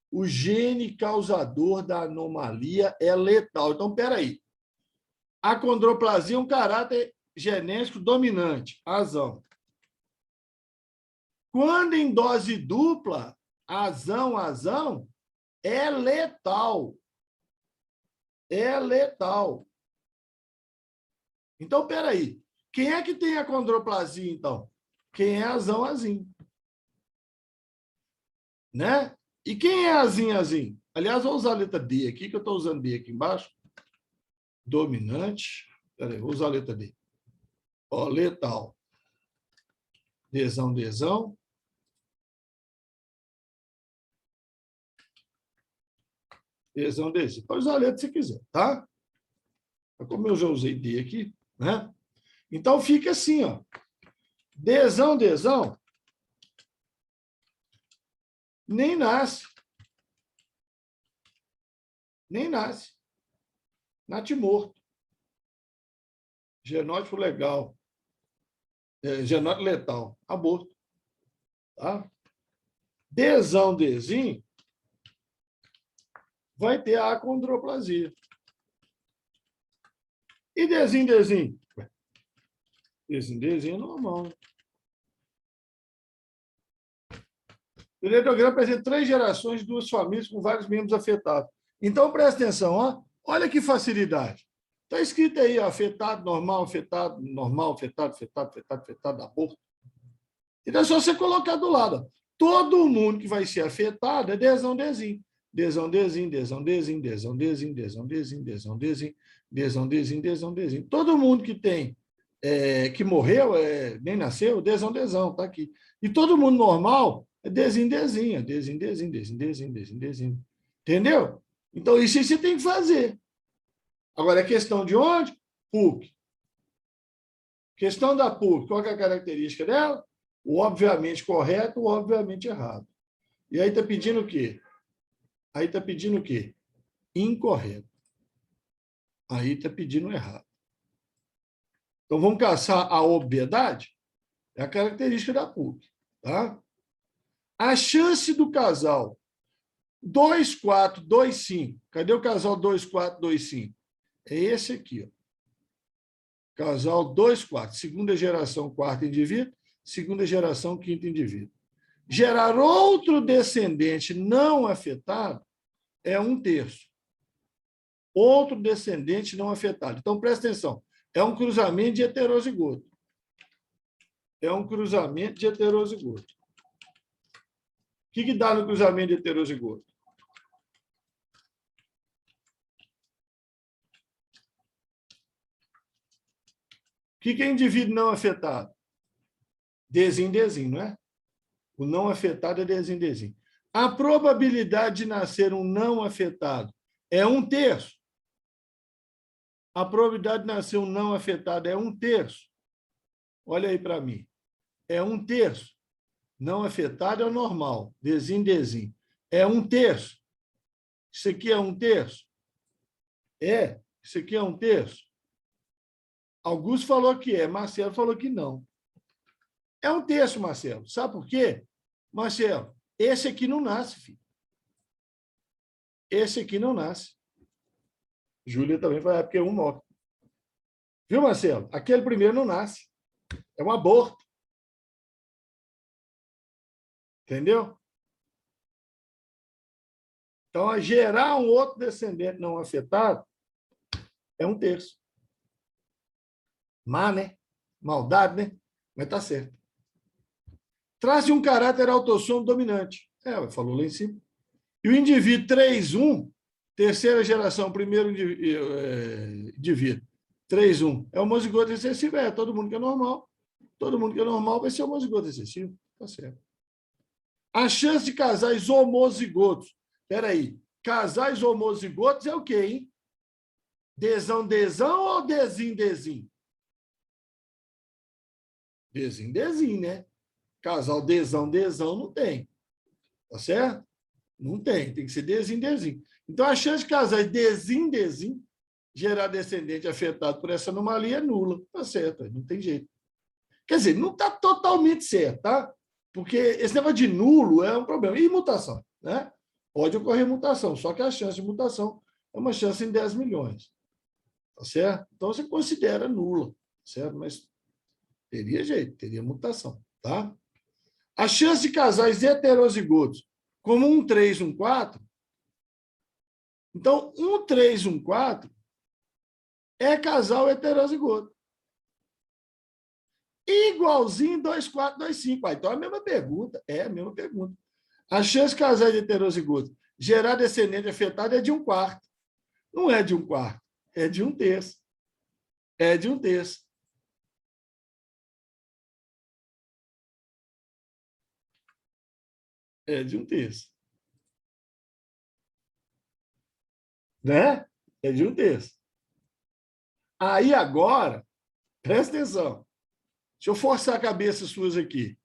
o gene causador da anomalia é letal. Então, espera aí. A acondroplasia é um caráter genético dominante, azão. Quando em dose dupla, azão, é letal. É letal. Então, espera aí. Quem é que tem acondroplasia, então? Quem é azinho. Né? E quem é azinho? Aliás, vou usar a letra D aqui, que eu estou usando D aqui embaixo. Dominante. Peraí, vou usar a letra D. Ó, letal. Dzão. Dzão. Pode usar a letra se quiser, tá? Como eu já usei D aqui, né? Então, fica assim, ó. Dzão. Nem nasce. Natimorto. Genótipo legal. Genótipo letal. Aborto. Tá? Dzinho vai ter a acondroplasia. E Dzinho? Dzinho é normal. Né? O eletrograma apresenta 3 gerações de 2 famílias com vários membros afetados. Então, presta atenção, ó. Olha que facilidade. Está escrito aí, ó, afetado, normal, afetado, aborto. Então, é só você colocar do lado. Ó. Todo mundo que vai ser afetado é Dzinho. Todo mundo que tem, que morreu, nem nasceu, Dzão, tá aqui. E todo mundo normal é Dzinho. Entendeu? Então, isso aí você tem que fazer. Agora, é questão de onde? PUC. Questão da PUC, qual é a característica dela? O obviamente correto, o obviamente errado. E aí está pedindo o quê? Incorreto. Aí está pedindo errado. Então, vamos caçar a obviedade? É a característica da PUC. Tá? A chance do casal 2425. Cadê o casal 2425? É esse aqui. Ó. Casal 24. Segunda geração, quarto indivíduo. Segunda geração, quinto indivíduo. Gerar outro descendente não afetado é 1/3. Outro descendente não afetado. Então, presta atenção. É um cruzamento de heterozigoto. O que dá no cruzamento de heterozigoto? O que é indivíduo não afetado? Dzinho, não é? O não afetado é Dzinho. A probabilidade de nascer um não afetado é 1/3. A probabilidade de nascer um não afetado é 1/3. Olha aí para mim. É 1/3. Não afetado é o normal. Dzinho. É 1/3. Isso aqui é 1/3? Isso aqui é 1/3? Augusto falou que é, Marcelo falou que não. É 1/3, Marcelo. Sabe por quê? Marcelo, esse aqui não nasce, filho. Esse aqui não nasce. Júlia também vai, porque um morre. Viu, Marcelo? Aquele primeiro não nasce. É um aborto. Entendeu? Então, a gerar um outro descendente não afetado é 1/3. Má, né? Maldade, né? Mas tá certo. Trace um caráter autossômo dominante. Falou lá em cima. E o indivíduo 3-1 terceira geração, primeiro indivíduo, 3,1. É homozigoto recessivo? É, todo mundo que é normal. Todo mundo que é normal vai ser homozigoto recessivo. Tá certo. A chance de casais homozigotos. Espera aí. Casais homozigotos é o quê, hein? Desão, desão ou desim, desim? Desim, desim, né? Casal desão, desão não tem. Tá certo? Não tem. Tem que ser desim, desim. Então, a chance de casais desim, desim gerar descendente afetado por essa anomalia é nula. Tá certo, não tem jeito. Quer dizer, não está totalmente certo, tá? Porque esse negócio de nulo é um problema. E mutação, né? Pode ocorrer mutação, só que a chance de mutação é uma chance em 10 milhões. Tá certo? Então, você considera nula, certo? Mas teria jeito, teria mutação, tá? A chance de casais heterozigotos, como 1,3, 1,4, então, 1,3, 1,4 é casal heterozigoto. Igualzinho 2,4, 2,5. Então, é a mesma pergunta. É a mesma pergunta. A chance de casais heterozigotos gerar descendente afetado é de 1/4. Não é de 1/4, é de 1/3. É de 1/3. É de 1/3. Né? É de 1/3. Aí agora, presta atenção. Deixa eu forçar a cabeça suas aqui.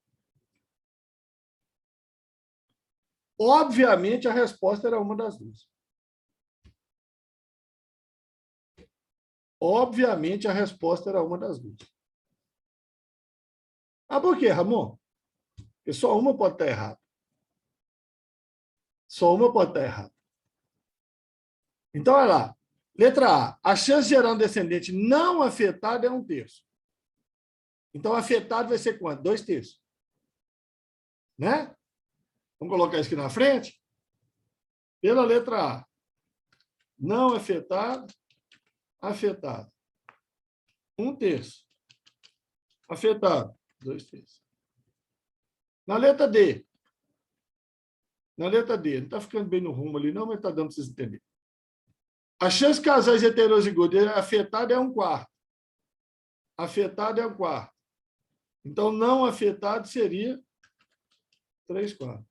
Obviamente, a resposta era uma das duas. Obviamente, a resposta era uma das duas. Ah, por quê, Ramon? Porque só uma pode estar errada. Só uma pode estar errada. Então, olha lá. Letra A. A chance de gerar um descendente não afetado é 1/3. Então, afetado vai ser quanto? 2/3. Né? Vamos colocar isso aqui na frente? Pela letra A. Não afetado, afetado. 1/3. Afetado, 2/3. Na letra D. Na letra D. Não está ficando bem no rumo ali, não, mas está dando para vocês entenderem. A chance de casais heterozigotos afetado é 1/4. Afetado é 1/4. Então, não afetado seria 3/4.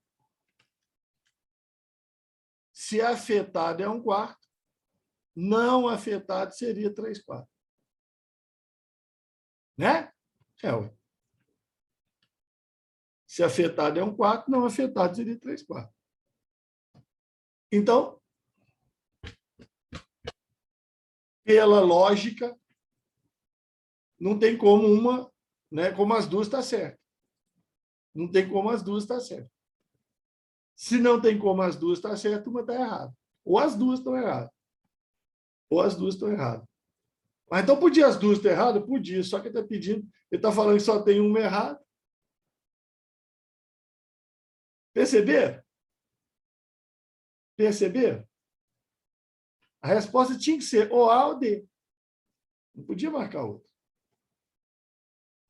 Se afetado é 1/4, não afetado seria 3/4. Né? É, ué. Se afetado é 1/4, não afetado seria 3/4. Então, pela lógica, não tem como uma, né, como as duas está certo. Não tem como as duas estar certo. Se não tem como as duas estar certo, uma está errada. Ou as duas estão erradas. Ou as duas estão erradas. Mas então podia as duas estar erradas? Podia, só que ele está pedindo, ele está falando que só tem uma errada. Perceberam? Perceberam? A resposta tinha que ser ou A ou D. Não podia marcar outra.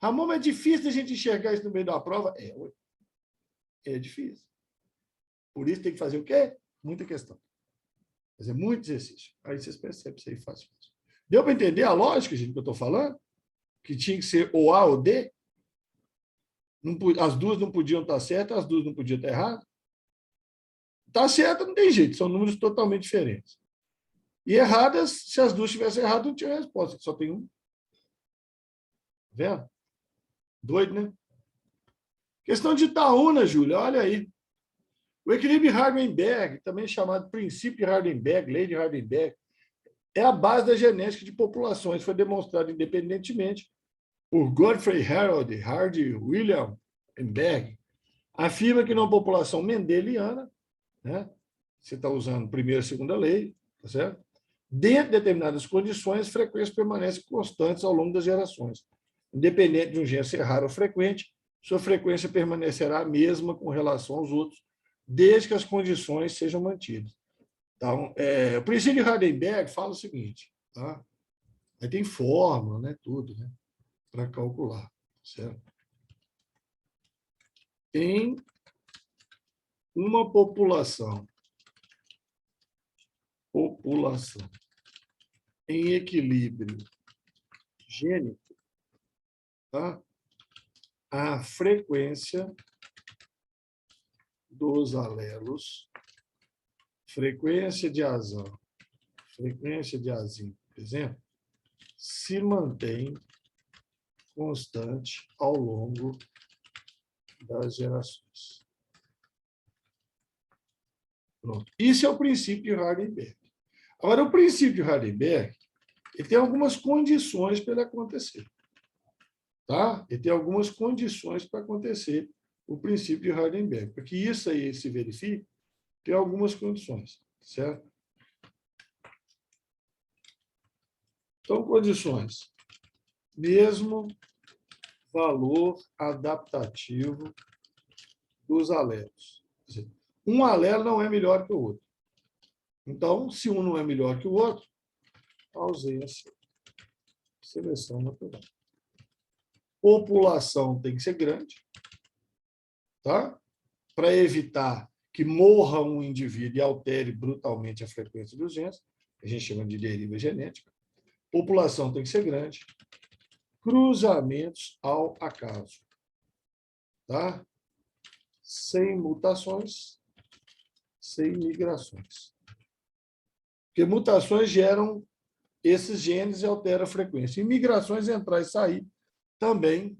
Ramon, mas é difícil a gente enxergar isso no meio da prova? É difícil. Por isso tem que fazer o quê? Muita questão. Fazer muito exercício. Aí vocês percebem isso aí fácil. Deu para entender a lógica, gente, que eu estou falando? Que tinha que ser ou A ou D? Não, as duas não podiam estar certas, as duas não podiam estar erradas? Está certa, não tem jeito, são números totalmente diferentes. E erradas, se as duas tivessem errado, não tinha resposta, só tem um. Vendo? Doido, né? Questão de Itaúna, Júlia, olha aí. O equilíbrio de Hardenberg, também chamado princípio de Hardenberg, lei de Hardenberg, é a base da genética de populações. Foi demonstrado independentemente por Godfrey Harold Hardy William Berg. Afirma que numa população mendeliana, né, você está usando primeira e segunda lei, tá certo? Dentro de determinadas condições, as frequências permanecem constantes ao longo das gerações. Independente de um gene ser raro ou frequente, sua frequência permanecerá a mesma com relação aos outros, desde que as condições sejam mantidas. Então, o princípio de Hardenberg fala o seguinte, tá? Aí tem fórmula, né, tudo, né, para calcular, certo? Em uma população população em equilíbrio gênico, tá? A frequência dos alelos, frequência de azão, frequência de azinho, por exemplo, se mantém constante ao longo das gerações. Pronto. Isso é o princípio de Hardenberg. Agora, o princípio de Hardenberg ele tem algumas condições para ele acontecer. Tá? Ele tem algumas condições para acontecer o princípio de Hardenberg. Para que isso aí se verifique, tem algumas condições, certo? Então, condições. Mesmo valor adaptativo dos alelos. Quer dizer, um alelo não é melhor que o outro. Então, se um não é melhor que o outro, ausência, seleção natural. População tem que ser grande, tá? Para evitar que morra um indivíduo e altere brutalmente a frequência dos genes, a gente chama de deriva genética. População tem que ser grande. Cruzamentos ao acaso, tá? Sem mutações, sem migrações. Porque mutações geram esses genes e alteram a frequência. E migrações, entrar e sair, também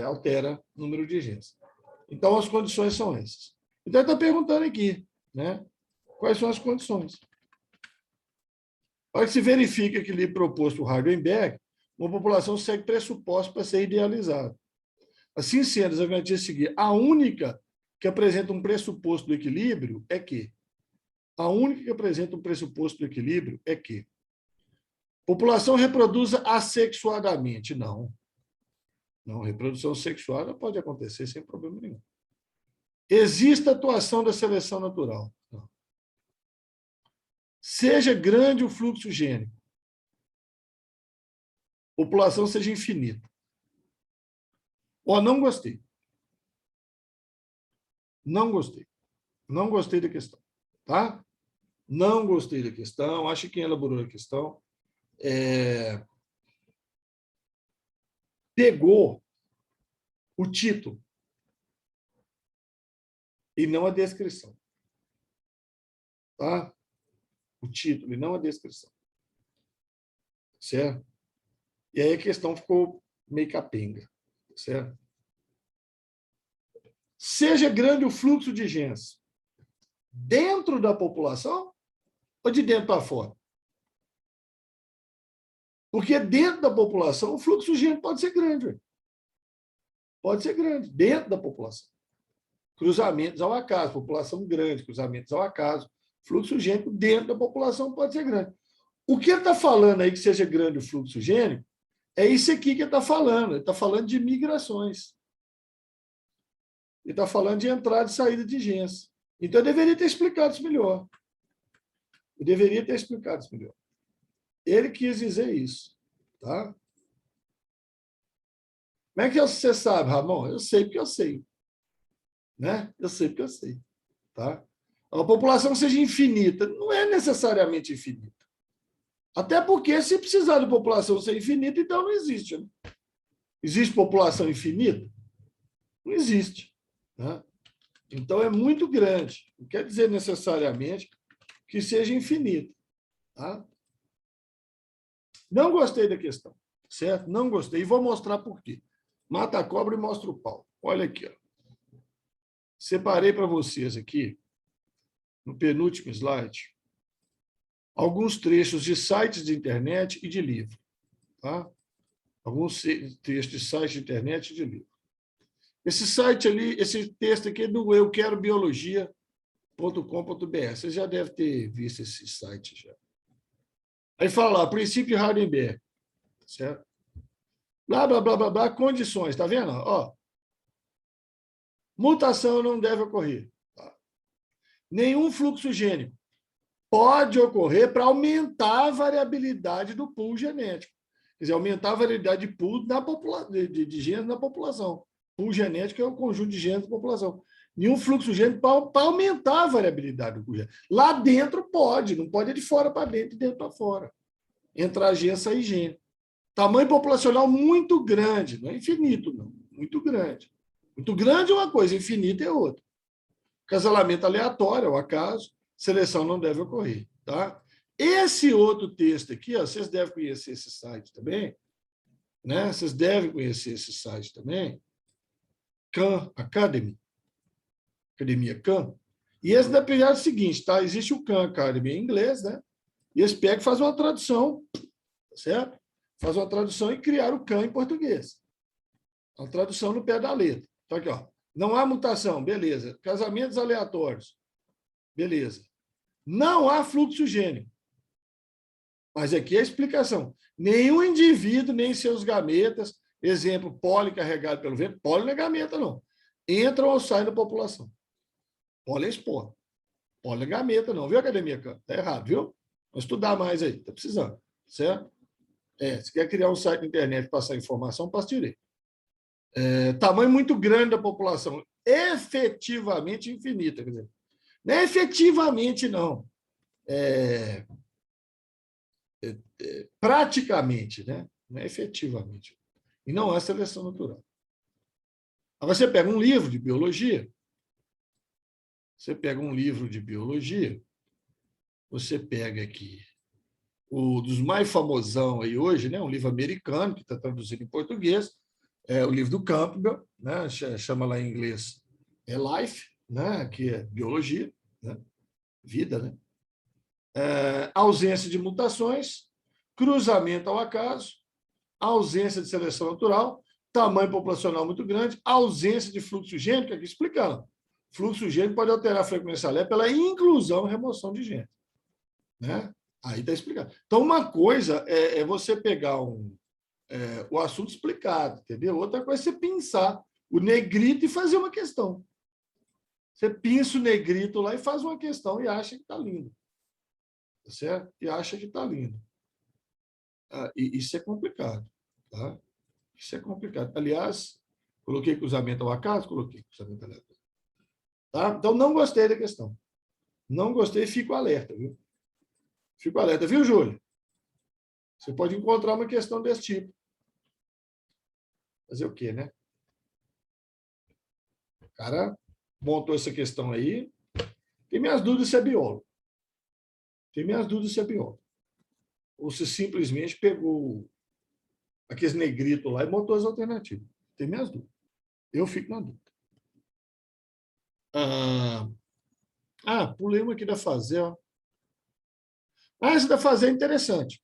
altera o número de genes. Então, as condições são essas. Então, ele está perguntando aqui, né? Quais são as condições. Para que se verifique o equilíbrio proposto por Hardenberg, uma população segue pressupostos para ser idealizada. Assim sendo, as alternativas a seguir, a única que apresenta um pressuposto do equilíbrio é que a única que apresenta um pressuposto do equilíbrio é que população reproduza assexuadamente. Não. Não, reprodução sexual pode acontecer sem problema nenhum. Existe atuação da seleção natural. Não. Seja grande o fluxo gênico. População seja infinita. Ó, não gostei. Não gostei. Não gostei da questão. Tá? Não gostei da questão. Acho que quem elaborou a questão pegou o título e não a descrição. Tá? O título e não a descrição. Certo? E aí a questão ficou meio capenga. Certo? Seja grande o fluxo de genes dentro da população ou de dentro para fora? Porque dentro da população o fluxo de genes pode ser grande. Véio. Pode ser grande, dentro da população. Cruzamentos ao acaso, população grande, cruzamentos ao acaso. Fluxo gênico dentro da população pode ser grande. O que ele está falando aí que seja grande o fluxo gênico é isso aqui que ele está falando. Ele está falando de migrações. Ele está falando de entrada e saída de genes. Então, eu deveria ter explicado isso melhor. Eu deveria ter explicado isso melhor. Ele quis dizer isso. Tá? Como é que você sabe, Ramon? Eu sei porque eu sei. Né? Eu sei porque eu sei. Tá? A população seja infinita. Não é necessariamente infinita. Até porque, se precisar de população ser infinita, então não existe. Né? Existe população infinita? Não existe. Né? Então, é muito grande. Não quer dizer necessariamente que seja infinito. Tá? Não gostei da questão. Certo? Não gostei. E vou mostrar por quê. Mata a cobra e mostra o pau. Olha aqui. Ó. Separei para vocês aqui, no penúltimo slide, alguns trechos de sites de internet e de livro. Tá? Alguns trechos de sites de internet e de livro. Esse site ali, esse texto aqui é do euquerobiologia.com.br. Você já deve ter visto esse site já. Aí fala lá, princípio de Hardenberg. Certo? Blá, blá, blá, blá, blá, condições. Está vendo? Ó, mutação não deve ocorrer. Tá? Nenhum fluxo gênico pode ocorrer para aumentar a variabilidade do pool genético. Quer dizer, aumentar a variabilidade de pool de genes na população. pool genético é o conjunto de genes da população. Nenhum fluxo gênico para aumentar a variabilidade do pool genético. Lá dentro pode, não pode ir de fora para dentro e dentro para fora. Entrar gene, sair gene. Tamanho populacional muito grande, não é infinito, não. Muito grande. Muito grande é uma coisa, infinito é outra. Casalamento aleatório, ao acaso, seleção não deve ocorrer. Tá? Esse outro texto aqui, ó, vocês devem conhecer esse site também, né? Vocês devem conhecer esse site também, Khan Academy, Academia Khan. E esse da pegada é o seguinte, tá? Existe o Khan Academy em inglês, né? E esse pega e faz uma tradução, certo? Faz uma tradução e criar o Khan em português. A tradução no pé da letra. Então, aqui, ó. Não há mutação, beleza. Casamentos aleatórios, beleza. Não há fluxo gênico. Mas aqui é a explicação. Nenhum indivíduo, nem seus gametas, exemplo, pólen carregado pelo vento, pólen não é gameta, não. Entram ou saem da população. Pólen é esporo. Pólen é gameta, não. Viu, Academia? Está errado, viu? Vamos estudar mais aí. Está precisando. Certo? Se quer criar um site na internet e passar informação, passe direito. Tamanho muito grande da população. Efetivamente infinita. Quer dizer, não é efetivamente, não. Praticamente, né? Não é efetivamente. E não há seleção natural. Agora, você pega um livro de biologia, você pega aqui o dos mais famosão aí hoje, né? Um livro americano que está traduzido em português, o livro do Campbell, né? Chama lá em inglês Life, né? Que é biologia, né? Vida, né? Ausência de mutações, cruzamento ao acaso, ausência de seleção natural, tamanho populacional muito grande, ausência de fluxo gênico, aqui explicando. Fluxo gênico pode alterar a frequência alé pela inclusão e remoção de gene. Né? Aí está explicado. Então, uma coisa é você pegar o assunto explicado, entendeu? Outra coisa é você pensar o negrito e fazer uma questão. Você pinça o negrito lá e faz uma questão e acha que está lindo. Tá certo? E acha que está lindo. E isso é complicado. Tá? Isso é complicado. Aliás, coloquei cruzamento ao acaso? Coloquei cruzamento aleatório. Tá? Então, não gostei da questão. Não gostei, fico alerta, viu? Fico alerta, viu, Júlio? Você pode encontrar uma questão desse tipo. Fazer o quê, né? O cara montou essa questão aí. Tem minhas dúvidas se é biólogo. Ou se simplesmente pegou aqueles negritos lá e montou as alternativas. Tem minhas dúvidas. Eu fico na dúvida. Pulei uma aqui da Fazer. Essa da Fazer é interessante.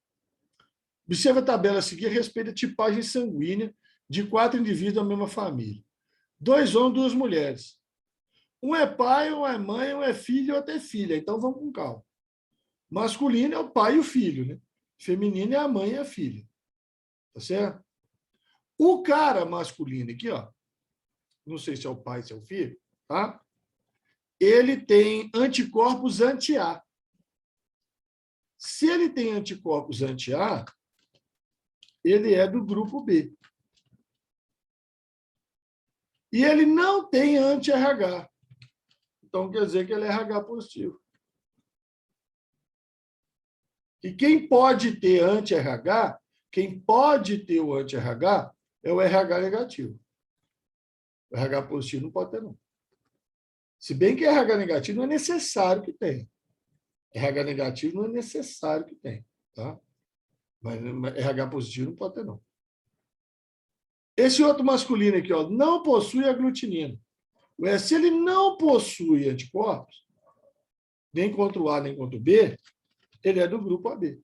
Observa a tabela a seguir a respeito da tipagem sanguínea de 4 indivíduos da mesma família. 2 homens, 2 mulheres. Um é pai, um é mãe, um é filho ou até filha. Então, vamos com calma. Masculino é o pai e o filho. Né? Feminino é a mãe e a filha. Tá certo? O cara masculino aqui, ó, não sei se é o pai, se é o filho, tá? Ele tem anticorpos anti-A. Se ele tem anticorpos anti-A, ele é do grupo B. E ele não tem anti-RH. Então, quer dizer que ele é RH positivo. E quem pode ter anti-RH, quem pode ter o anti-RH, é o RH negativo. O RH positivo não pode ter, não. Se bem que RH negativo não é necessário que tenha. RH negativo não é necessário que tenha. Tá? Mas RH positivo não pode ter, não. Esse outro masculino aqui, ó, não possui aglutinina. Se ele não possui anticorpos, nem contra o A, nem contra o B, ele é do grupo AB.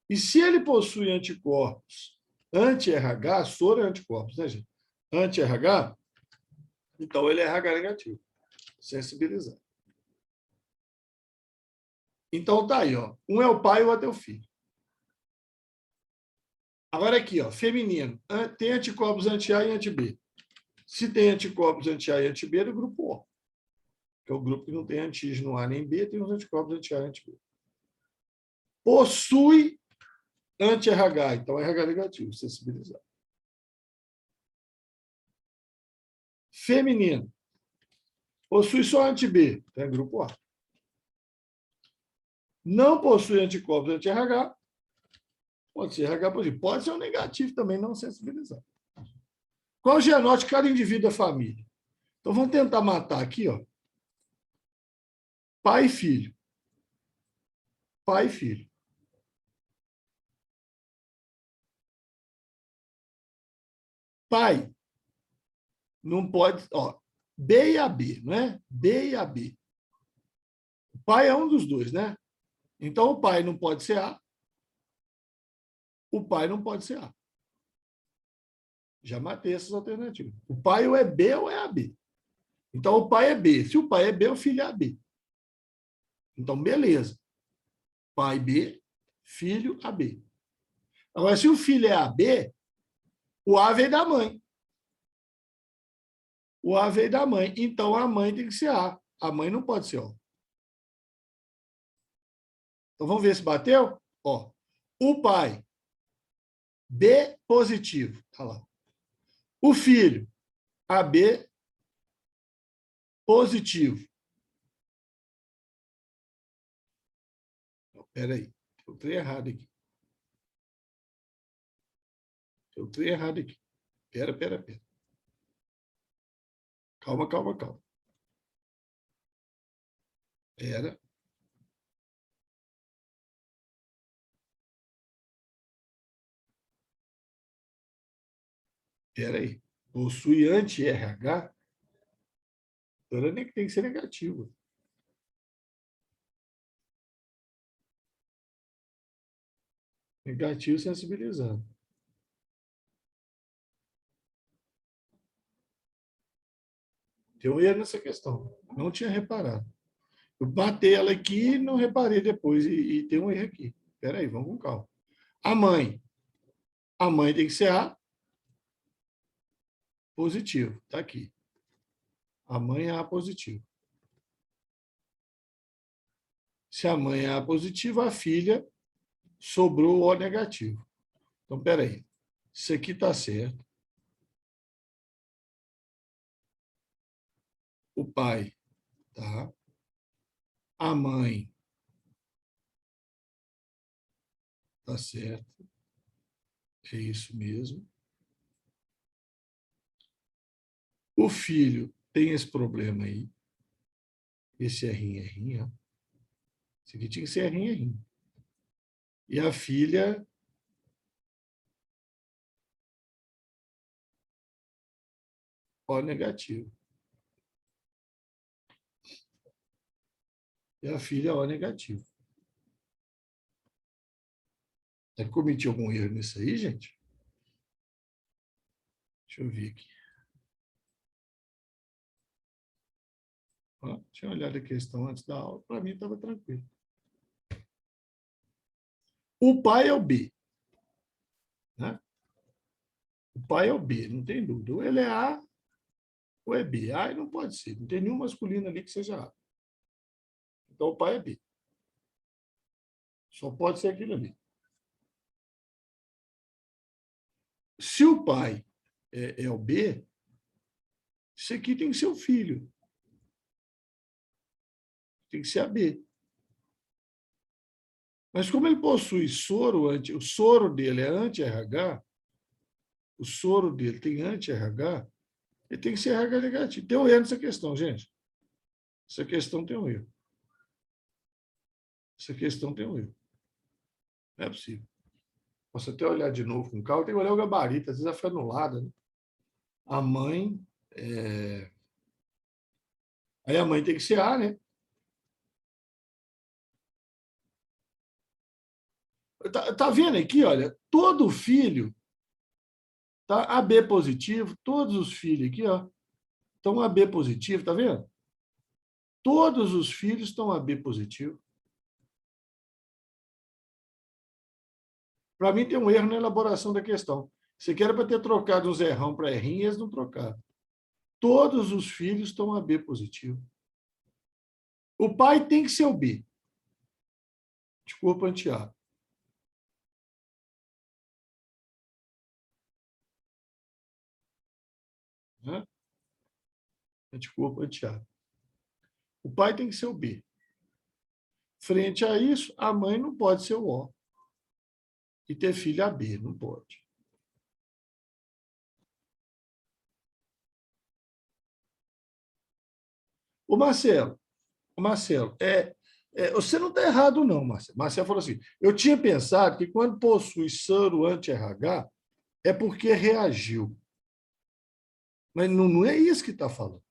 E se ele possui anticorpos anti-RH, soro é anticorpos, né, gente? Anti-RH, então ele é RH negativo. Sensibilizar. Então tá aí, ó. Um é o pai e o outro é o filho. Agora aqui, ó, feminino. Tem anticorpos anti-A e anti-B. Se tem anticorpos anti-A e anti-B, é do grupo O. Que é o grupo que não tem antígeno A nem B, tem os anticorpos anti-A e anti-B. Possui anti-RH, então RH negativo, sensibilizado. feminino. Possui só anti-B, então é grupo A. Não possui anticorpos anti-RH, pode ser RH positivo. Pode ser um negativo também, não sensibilizado. Qual o genótipo de cada indivíduo da família? Então, vamos tentar matar aqui, ó. Pai e filho. Pai e filho. Pai não pode... Ó, B e AB, não é? B e AB. O pai é um dos dois, né? Então, o pai não pode ser A. O pai não pode ser A. Já matei essas alternativas. O pai ou é B ou é AB. Então, o pai é B. Se o pai é B, o filho é AB. Então, beleza. Pai B, filho AB. Agora, se o filho é AB, o A veio da mãe. O A veio da mãe. Então, a mãe tem que ser A. A mãe não pode ser O. Então, vamos ver se bateu? Ó, o pai, B positivo. Tá lá. O filho, AB positivo. Espera aí. Eu estou errado aqui. Eu estou errado aqui. Espera. Calma. Espera. Espera aí. Possui anti-RH? Então, nem que tem que ser negativo. Negativo sensibilizando. Tem um erro nessa questão. Não tinha reparado. Eu batei ela aqui e não reparei depois. E tem um erro aqui. Espera aí, vamos com calma. A mãe. A mãe tem que ser A positivo. Está aqui. A mãe é A positivo. Se a mãe é A positivo, a filha sobrou O negativo. Então, espera aí. Isso aqui está certo. O pai, tá? A mãe, tá certo. É isso mesmo. O filho tem esse problema aí. Esse errinho. Esse aqui tinha que ser errinho. E a filha, O negativo. E a filha, O negativo. Já cometi algum erro nisso aí, gente? Deixa eu ver aqui. Ó, tinha olhado a questão antes da aula. Para mim, estava tranquilo. O pai é o B. Né? O pai é o B, não tem dúvida. Ou ele é A ou é B. A não pode ser. Não tem nenhum masculino ali que seja A. Então, o pai é B. Só pode ser aquilo ali. Se o pai é o B, isso aqui tem que ser o filho. Tem que ser a B. Mas como ele possui soro, o soro dele é anti-RH, o soro dele tem anti-RH, ele tem que ser RH negativo. Tem um erro nessa questão, gente. Essa questão tem um erro. Essa questão tem um erro. Não é possível. Posso até olhar de novo com calma, tem que olhar o gabarito, às vezes ela fica anulada. Né? A mãe. Aí a mãe tem que ser A, né? Tá vendo aqui, olha, todo filho tá AB positivo, todos os filhos aqui, ó, estão AB positivo, tá vendo? Todos os filhos estão AB positivo. Para mim tem um erro na elaboração da questão. Você quer para ter trocado um zerrão para errinho, eles não trocaram. Todos os filhos estão AB positivo. O pai tem que ser o B, de corpo anti-A. Né? anticorpo anti-A. O pai tem que ser o B. Frente a isso, a mãe não pode ser o O e ter filho AB, não pode. O Marcelo, você não está errado, não, Marcelo. Marcelo falou assim: eu tinha pensado que quando possui soro anti-RH é porque reagiu. Mas não é isso que está falando.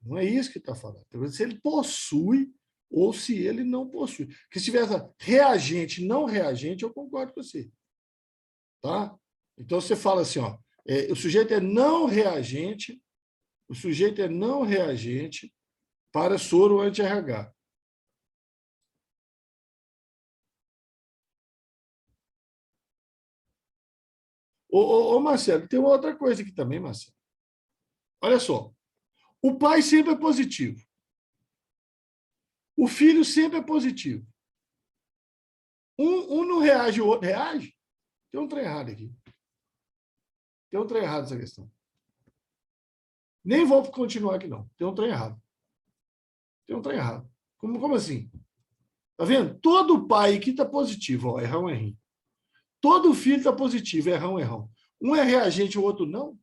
Não é isso que está falando. Se ele possui ou se ele não possui. Porque se tivesse reagente, não reagente, eu concordo com você. Tá? Então você fala assim, ó, o sujeito é não reagente, o sujeito é não reagente para soro anti-RH. Ô, Marcelo, tem uma outra coisa aqui também, Marcelo. Olha só, o pai sempre é positivo. O filho sempre é positivo. Um não reage, o outro reage. Tem um trem errado aqui. Tem um trem errado nessa questão. Nem vou continuar aqui, não. Tem um trem errado. Tem um trem errado. Como assim? Tá vendo? Todo pai aqui está positivo, ó, errão, errinho. Todo filho está positivo, errão, errão. Um é reagente, o outro não.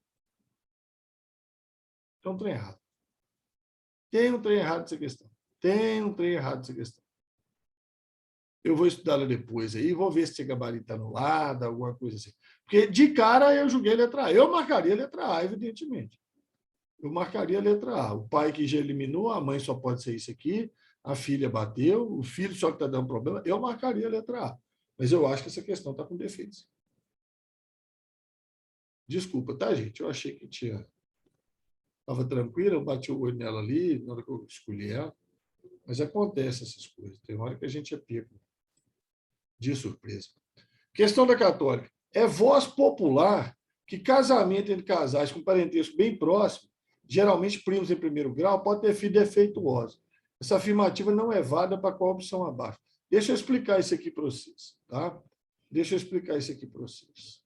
Tem um trem errado. Tem um trem errado nessa questão. Tem um trem errado nessa questão. Eu vou estudar ela depois aí, vou ver se esse gabarito está anulado, alguma coisa assim. Porque de cara eu julguei a letra A. Eu marcaria a letra A, evidentemente. Eu marcaria a letra A. O pai que já eliminou, a mãe só pode ser isso aqui, a filha bateu, o filho só que está dando problema, eu marcaria a letra A. Mas eu acho que essa questão está com defeitos. Desculpa, tá, gente? Eu achei que tinha. Estava tranquila, eu bati o olho nela ali, na hora que eu escolhi ela. Mas acontece essas coisas. Tem hora que a gente é pego de surpresa. Questão da católica. É voz popular que casamento entre casais com parentesco bem próximo, geralmente primos em primeiro grau, pode ter filho defeituoso. Essa afirmativa não é válida para qual opção abaixo. Deixa eu explicar isso aqui para vocês. Tá? Deixa eu explicar isso aqui para vocês.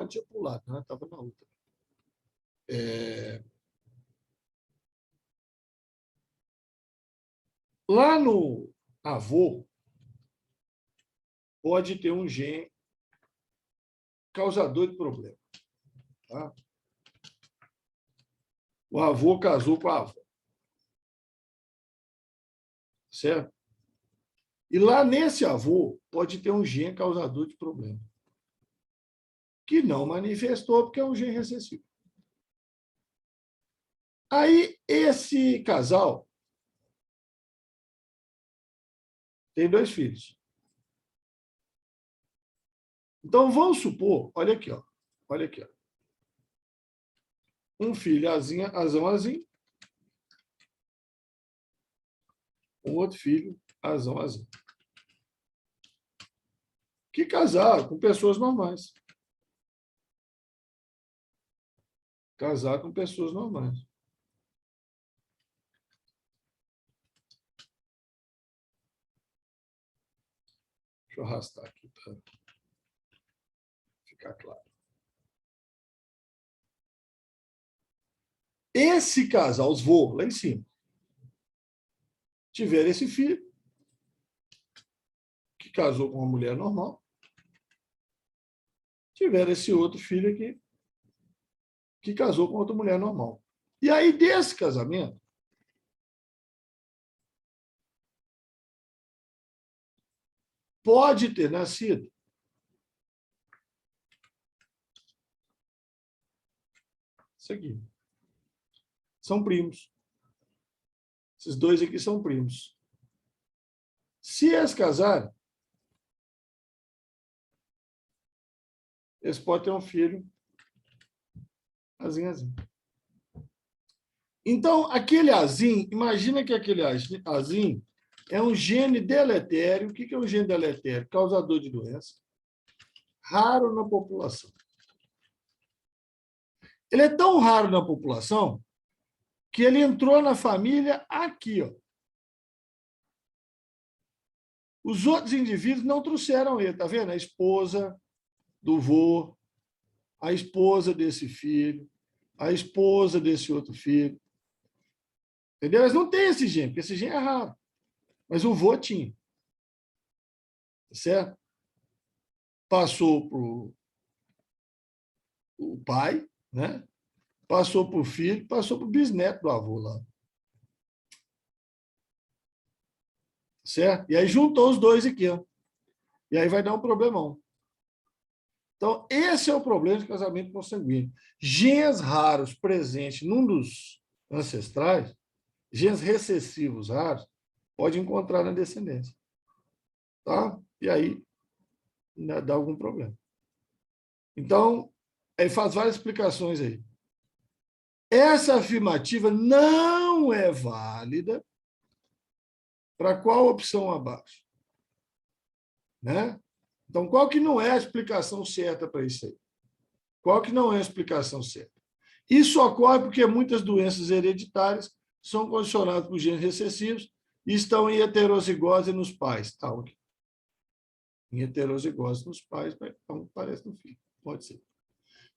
Tinha pulado, né? Estava na outra. Lá no avô, pode ter um gene causador de problema. Tá? O avô casou com a avó. Certo? E lá nesse avô, pode ter um gene causador de problema. Que não manifestou porque é um gene recessivo. Aí, esse casal tem 2 filhos. Então, vamos supor, olha aqui, ó. Olha aqui, ó. Um filho azão, azinho. Um outro filho azão, azinho. Que casar com pessoas normais. Casar com pessoas normais. Deixa eu arrastar aqui para ficar claro. Esse casal, os vô, lá em cima, tiver esse filho, que casou com uma mulher normal, tiver esse outro filho aqui, que casou com outra mulher normal. E aí, desse casamento, pode ter nascido isso aqui. São primos. Esses 2 aqui são primos. Se eles casarem, eles podem ter um filho azinho, azinho. Então, aquele azinho, imagina que aquele azinho é um gene deletério. O que é um gene deletério? Causador de doença. Raro na população. Ele é tão raro na população que ele entrou na família aqui, ó. Os outros indivíduos não trouxeram ele, tá vendo? A esposa do vô, a esposa desse filho, a esposa desse outro filho. Entendeu? Eles não têm esse gene, porque esse gene é raro. Mas o vô tinha. Certo? Passou para o pai, né? Passou para o filho, passou para o bisneto do avô lá. Certo? E aí juntou os dois aqui, ó. E aí vai dar um problemão. Então, esse é o problema de casamento consanguíneo. Genes raros presentes num dos ancestrais, genes recessivos raros, pode encontrar na descendência. Tá? E aí dá algum problema. Então, ele faz várias explicações aí. Essa afirmativa não é válida para qual opção abaixo? Né? Então, qual que não é a explicação certa para isso aí? Qual que não é a explicação certa? Isso ocorre porque muitas doenças hereditárias são condicionadas por genes recessivos e estão em heterozigose nos pais. Tá, ok. Em heterozigose nos pais, então parece no filho. Pode ser.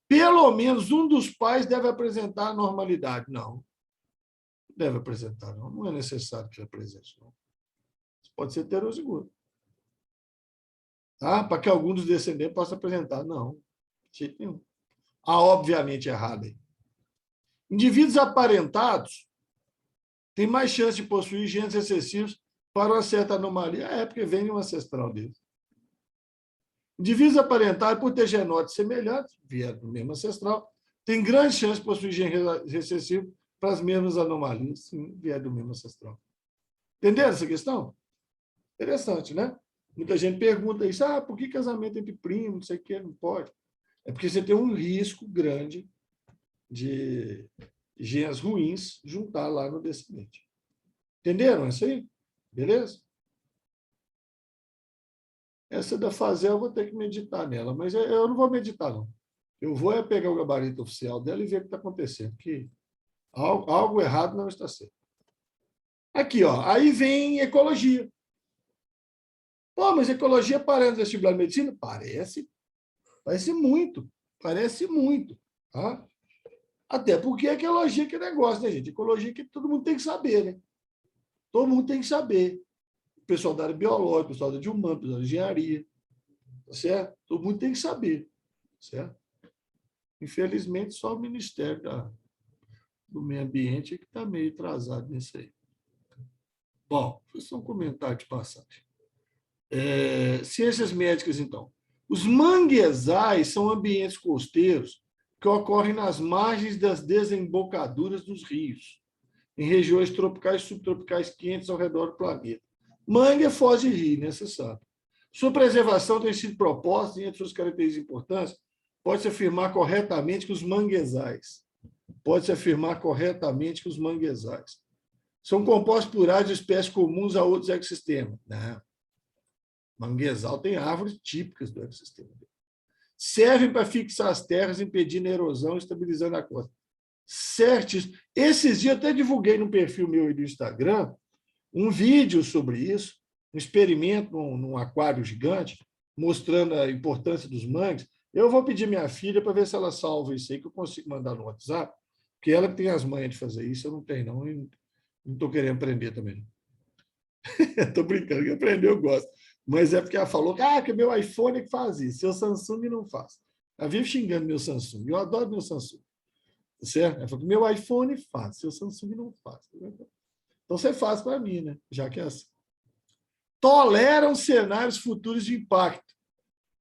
Pelo menos um dos pais deve apresentar normalidade. Não. Deve apresentar, não. Não é necessário que apresente, não. Pode ser heterozigoto. Tá? Para que algum dos descendentes possa apresentar. Não. De jeito nenhum. Obviamente errado aí. Indivíduos aparentados têm mais chance de possuir genes recessivos para uma certa anomalia. É porque vem de um ancestral deles. Indivíduos aparentados, por ter genótipos semelhantes, vieram do mesmo ancestral, têm grande chance de possuir gene recessivo para as mesmas anomalias, sim, vieram do mesmo ancestral. Entenderam essa questão? Interessante, né? Muita gente pergunta isso, por que casamento entre primos, não sei o que, não pode? É porque você tem um risco grande de genes ruins juntar lá no descendente. Entenderam isso aí? Beleza? Essa da fazer eu vou ter que meditar nela, mas eu não vou meditar, não. Eu vou pegar o gabarito oficial dela e ver o que está acontecendo, que algo errado não está certo. Aqui, ó, aí vem ecologia. Pô, mas ecologia parece vestibular de medicina? Parece muito, parece muito. Tá? Até porque a ecologia que é negócio, né, gente? Ecologia que todo mundo tem que saber, né? Todo mundo tem que saber. O pessoal da área biológica, o pessoal da de humana, o pessoal da engenharia, tá certo? Todo mundo tem que saber, certo? Infelizmente, só o Ministério do Meio Ambiente que está meio atrasado nisso aí. Bom, foi só um comentário de passagem. Ciências médicas, então. Os manguezais são ambientes costeiros que ocorrem nas margens das desembocaduras dos rios, em regiões tropicais e subtropicais quentes ao redor do planeta. Mangue é foz de rio, né? Você sabe. Sua preservação tem sido proposta, e entre suas características importantes, pode-se afirmar corretamente que os manguezais são compostos por áreas de espécies comuns a outros ecossistemas. Não. Manguezal tem árvores típicas do ecossistema. Servem para fixar as terras, impedindo a erosão e estabilizando a costa. Certíssimo. Esses dias eu até divulguei no perfil meu do Instagram um vídeo sobre isso, um experimento num aquário gigante, mostrando a importância dos mangues. Eu vou pedir minha filha para ver se ela salva isso aí, que eu consigo mandar no WhatsApp, porque ela tem as manhas de fazer isso, eu não tenho, não. E não estou querendo aprender também. Estou brincando, que aprender eu gosto. Mas é porque ela falou que meu iPhone é que faz isso, seu Samsung não faz. Ela vive xingando meu Samsung. Eu adoro meu Samsung. Certo? Ela falou que meu iPhone faz, seu Samsung não faz. Então você faz para mim, né? Já que é assim. Toleram cenários futuros de impacto,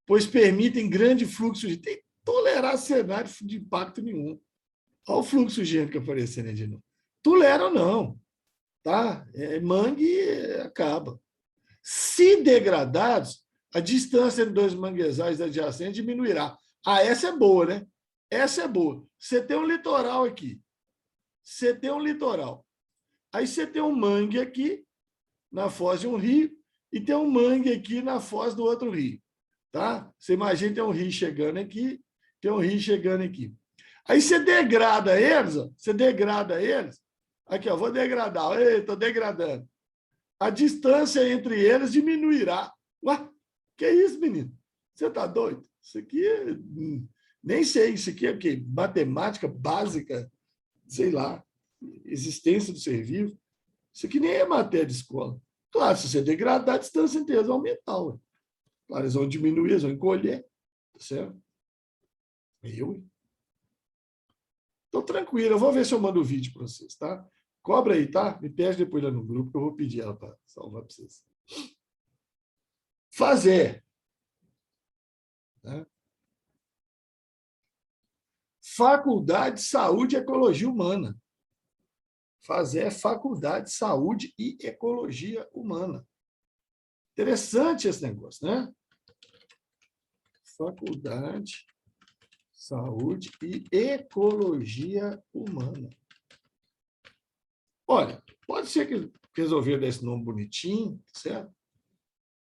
pois permitem grande fluxo de... Tem que tolerar cenário de impacto nenhum. Olha o fluxo gênico aparecendo aí de novo. Toleram não. Tá? Mangue acaba. Se degradados, a distância entre dois manguezais adjacentes diminuirá. Essa é boa, né? Essa é boa. Você tem um litoral aqui. Você tem um litoral. Aí você tem um mangue aqui, na foz de um rio, e tem um mangue aqui na foz do outro rio. Tá? Você imagina, tem um rio chegando aqui, tem um rio chegando aqui. Aí você degrada eles, ó, Aqui, ó, vou degradar. Estou degradando. A distância entre eles diminuirá. Ué, que isso, menino? Você está doido? Isso aqui Nem sei, isso aqui é o quê? Matemática básica, sei lá, existência do ser vivo. Isso aqui nem é matéria de escola. Claro, se você degradar, a distância inteira vai aumentar. Ué. Claro, eles vão diminuir, eles vão encolher. Tá certo? Eu? Então, tranquilo, eu vou ver se eu mando o vídeo para vocês, tá? Cobra aí, tá? Me pede depois lá no grupo, que eu vou pedir ela para salvar para vocês. Fazer. Né? Faculdade de Saúde e Ecologia Humana. Fazer é Faculdade de Saúde e Ecologia Humana. Interessante esse negócio, né? Faculdade, Saúde e Ecologia Humana. Olha, pode ser que resolveram dar esse nome bonitinho, certo?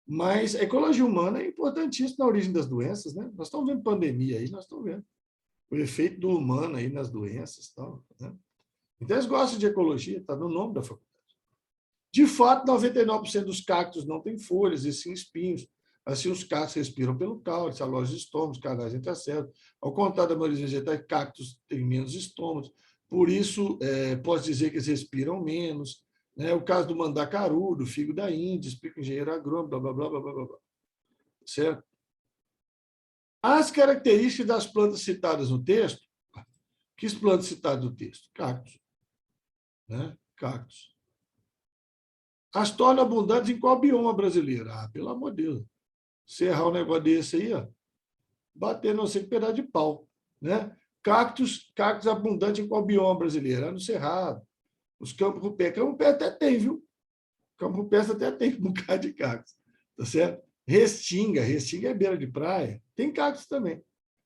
Mas a ecologia humana é importantíssima na origem das doenças, né? Nós estamos vendo pandemia aí, nós estamos vendo o efeito do humano aí nas doenças e tal, né? Então, eles gostam de ecologia, está no nome da faculdade. De fato, 99% dos cactos não têm folhas, e sim espinhos. Assim, os cactos respiram pelo caule, se alojam os estômagos, canais entre as células. Ao contrário da maioria dos vegetais, cactos têm menos estômagos. Por isso, posso dizer que eles respiram menos. Né? O caso do mandacaru, do figo da Índia, explica o engenheiro agrônomo, blá, blá, blá, blá, blá, blá. Certo? As características das plantas citadas no texto, que plantas citadas no texto? Cactos. Né? Cactos. As torna abundantes em qual bioma brasileiro? Ah, pelo amor de Deus. Se errar um negócio desse aí, ó, bater não sei que pedaço de pau. Né? Cactos abundantes em qual bioma brasileiro? Ah, no Cerrado, os campos rupestres. Campo rupestre até tem, viu? Campo rupestre até tem um bocado de cactos. Tá certo? Restinga é beira de praia. Tem cactos também.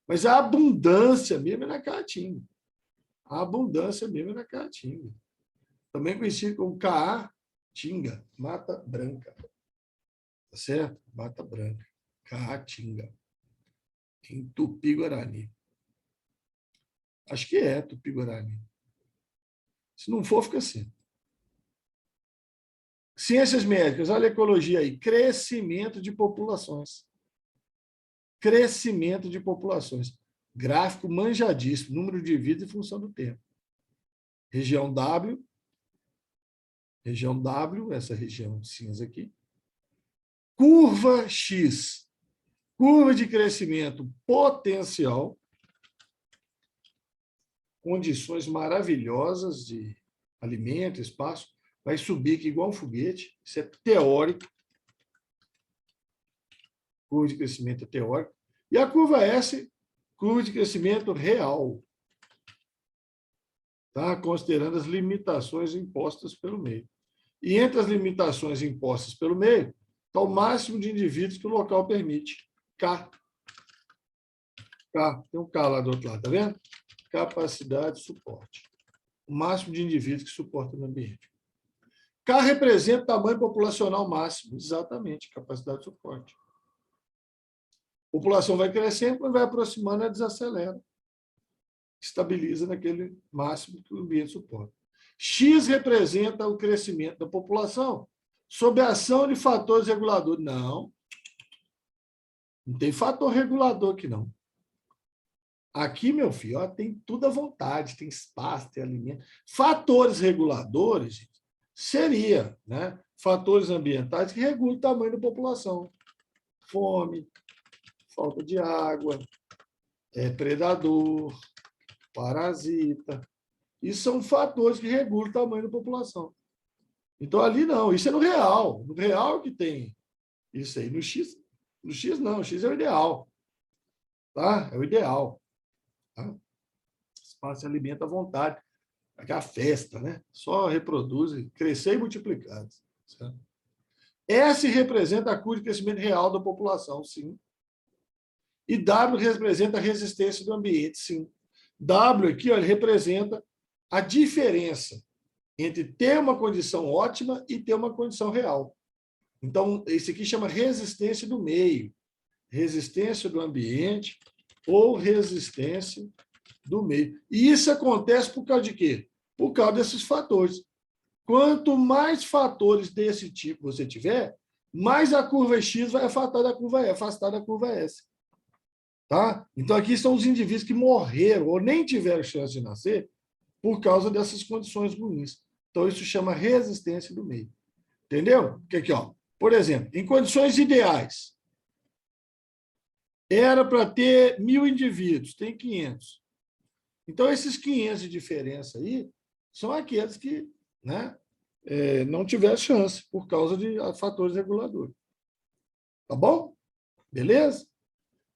Mas a abundância mesmo é na Caatinga. A abundância mesmo é na Caatinga. Também conhecido como Caatinga, Mata Branca. Tá certo? Mata Branca. Caatinga. Em Tupi-Guarani. Acho que é Tupi-Guarani. Se não for, fica assim. Ciências médicas, olha a ecologia aí. Crescimento de populações. Crescimento de populações. Gráfico manjadíssimo, número de vida em função do tempo. Região W, essa região cinza aqui. Curva X, curva de crescimento potencial, condições maravilhosas de alimento, espaço, vai subir aqui igual um foguete, isso é teórico, curva de crescimento é teórico, e a curva S, curva de crescimento real, tá? Considerando as limitações impostas pelo meio. E entre as limitações impostas pelo meio, está o máximo de indivíduos que o local permite. K. Tem um K lá do outro lado, tá vendo? Capacidade de suporte. O máximo de indivíduos que suporta no ambiente. K representa o tamanho populacional máximo. Exatamente, capacidade de suporte. A população vai crescendo, quando vai aproximando, ela desacelera. Estabiliza naquele máximo que o ambiente suporta. X representa o crescimento da população sob a ação de fatores reguladores. Não tem fator regulador aqui, não. Aqui, meu filho, ó, tem tudo à vontade, tem espaço, tem alimento. Fatores reguladores, gente, seria, né, fatores ambientais que regulam o tamanho da população. Fome, falta de água, predador, parasita. Isso são fatores que regulam o tamanho da população. Então, ali não, isso é no real. No real que tem isso aí. No X não, o X é o ideal. Tá? É o ideal. Tá? O espaço se alimenta à vontade. Aquela festa, né? Só reproduz, crescer e multiplicar. Certo? S representa a curva de crescimento real da população, sim. E W representa a resistência do ambiente, sim. W aqui, ó, ele representa a diferença entre ter uma condição ótima e ter uma condição real. Então, esse aqui chama resistência do meio, resistência do ambiente ou resistência do meio. E isso acontece por causa de quê? Por causa desses fatores. Quanto mais fatores desse tipo você tiver, mais a curva X vai afastar da curva S. Tá? Então, aqui estão os indivíduos que morreram ou nem tiveram chance de nascer por causa dessas condições ruins. Então, isso chama resistência do meio. Entendeu? Porque aqui, ó, por exemplo, em condições ideais, era para ter 1.000 indivíduos, tem 500. Então, esses 500 de diferença aí são aqueles que, né, não tiveram chance por causa de fatores reguladores. Tá bom? Beleza?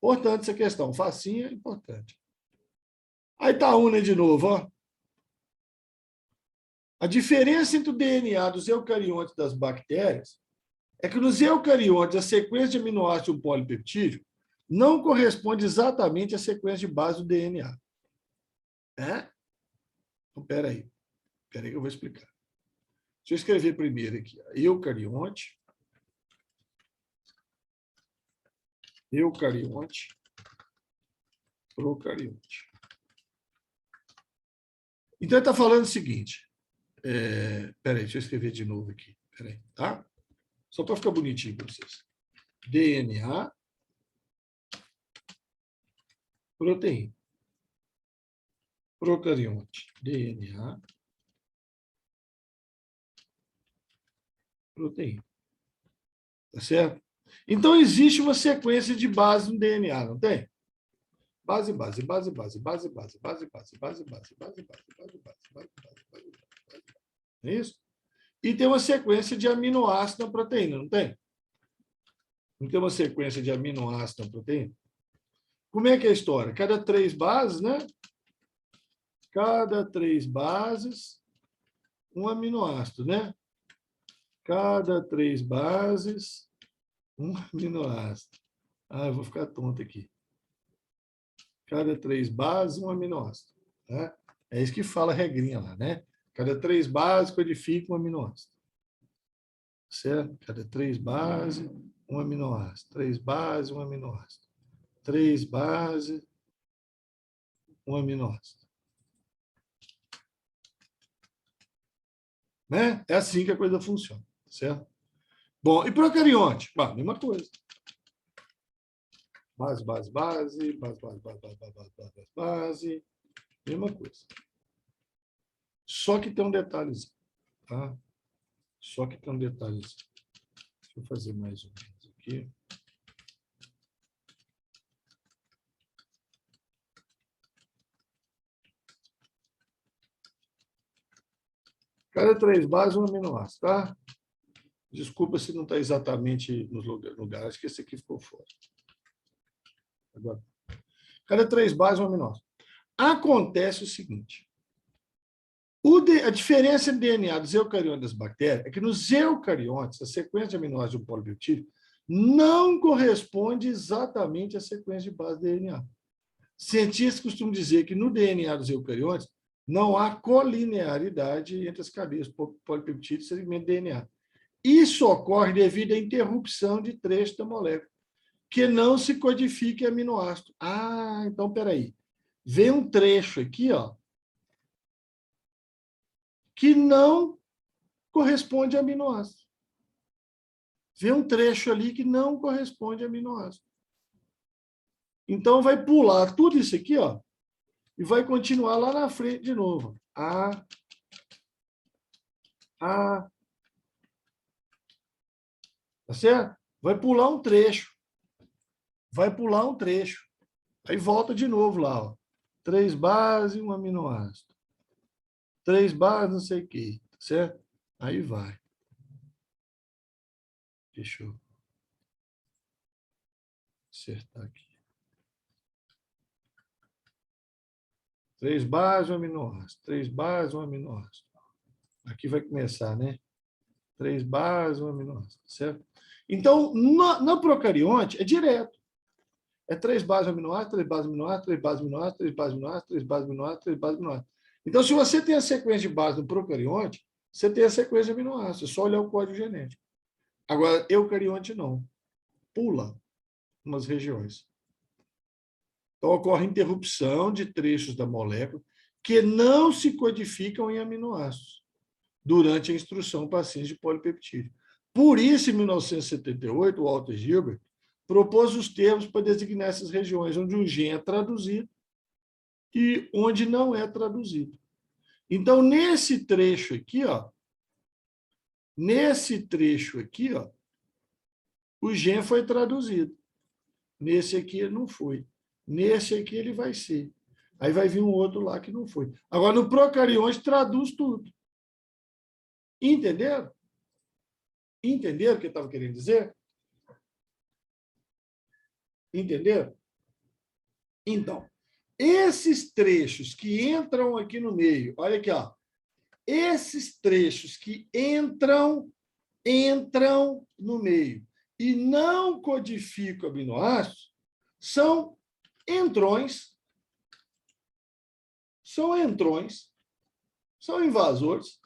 Importante essa questão. Facinha é importante. Aí está a UNA de novo. Ó. A diferença entre o DNA dos eucariontes das bactérias é que nos eucariontes a sequência de aminoácidos de um polipeptídeo não corresponde exatamente à sequência de base do DNA. É? Então, espera aí que eu vou explicar. Deixa eu escrever primeiro aqui. Ó. Eucarionte, procarionte. Então, ele está falando o seguinte. Espera aí, deixa eu escrever de novo aqui. Espera aí, tá? Só para ficar bonitinho para vocês. DNA, proteína. Procarionte, DNA, proteína. Tá certo? Então, existe uma sequência de base no DNA, não tem? Base, base, base, base, base, base, base, base, base, base, base, base, base, base, base. É isso? E tem uma sequência de aminoácidos na proteína, não tem? Não tem uma sequência de aminoácidos na proteína? Como é que é a história? Cada 3 bases, né? Cada 3 bases, um aminoácido, né? Cada 3 bases, um aminoácido. Eu vou ficar tonto aqui. Cada 3 bases, um aminoácido. Tá? É isso que fala a regrinha lá, né? Cada 3 bases codifica um aminoácido. Certo? Cada 3 bases, um aminoácido. 3 bases, um aminoácido. 3 bases, um aminoácido. Né? É assim que a coisa funciona. Certo? Bom, e procarionte? Mesma coisa. Base, base, base, base, base, base, base, base, base, base. Mesma coisa. Só que tem um detalhezinho. Tá? Só que tem um detalhezinho. Deixa eu fazer mais um aqui. Cada 3 bases, um aminoácido, tá? Desculpa se não está exatamente nos lugares, acho que esse aqui ficou fora. Agora, cada 3 bases, um aminoácido. Acontece o seguinte. A diferença entre DNA dos eucariontes das bactérias é que nos eucariontes, a sequência de aminoácidos de um polipeptídeo não corresponde exatamente à sequência de base do DNA. Cientistas costumam dizer que no DNA dos eucariontes não há colinearidade entre as cadeias polipeptídeo e segmento de DNA. Isso ocorre devido à interrupção de trecho da molécula, que não se codifica em aminoácido. Então, espera aí. Vem um trecho aqui, ó, que não corresponde a aminoácido. Vem um trecho ali que não corresponde a aminoácido. Então, vai pular tudo isso aqui, ó, e vai continuar lá na frente de novo. Tá certo? Vai pular um trecho. Vai pular um trecho. Aí volta de novo lá, ó. 3 bases, um aminoácido. 3 bases, não sei o quê, certo? Aí vai. Deixa eu acertar aqui. 3 bases, um aminoácido. 3 bases, um aminoácido. Aqui vai começar, né? 3 bases, um aminoácido, certo? Então, no procarionte, é direto. É 3 bases, um aminoácido, 3 bases, aminoácido, 3 bases, aminoácido, 3 bases, aminoácido, 3 bases, aminoácido, 3 bases, aminoácido. Então, se você tem a sequência de base no procarionte, você tem a sequência de aminoácidos. É só olhar o código genético. Agora, eucarionte não. Pula umas regiões. Então, ocorre interrupção de trechos da molécula que não se codificam em aminoácidos durante a instrução para síntese de polipeptídeo. Por isso, em 1978, o Walter Gilbert propôs os termos para designar essas regiões onde um gene é traduzido e onde não é traduzido. Então, nesse trecho aqui, ó, o gene foi traduzido. Nesse aqui ele não foi. Nesse aqui ele vai ser. Aí vai vir um outro lá que não foi. Agora, no procarionte, traduz tudo. Entenderam? Entenderam o que eu estava querendo dizer? Entenderam? Então, esses trechos que entram aqui no meio, olha aqui, ó. Esses trechos que entram no meio e não codificam aminoácidos são entrões, são invasores,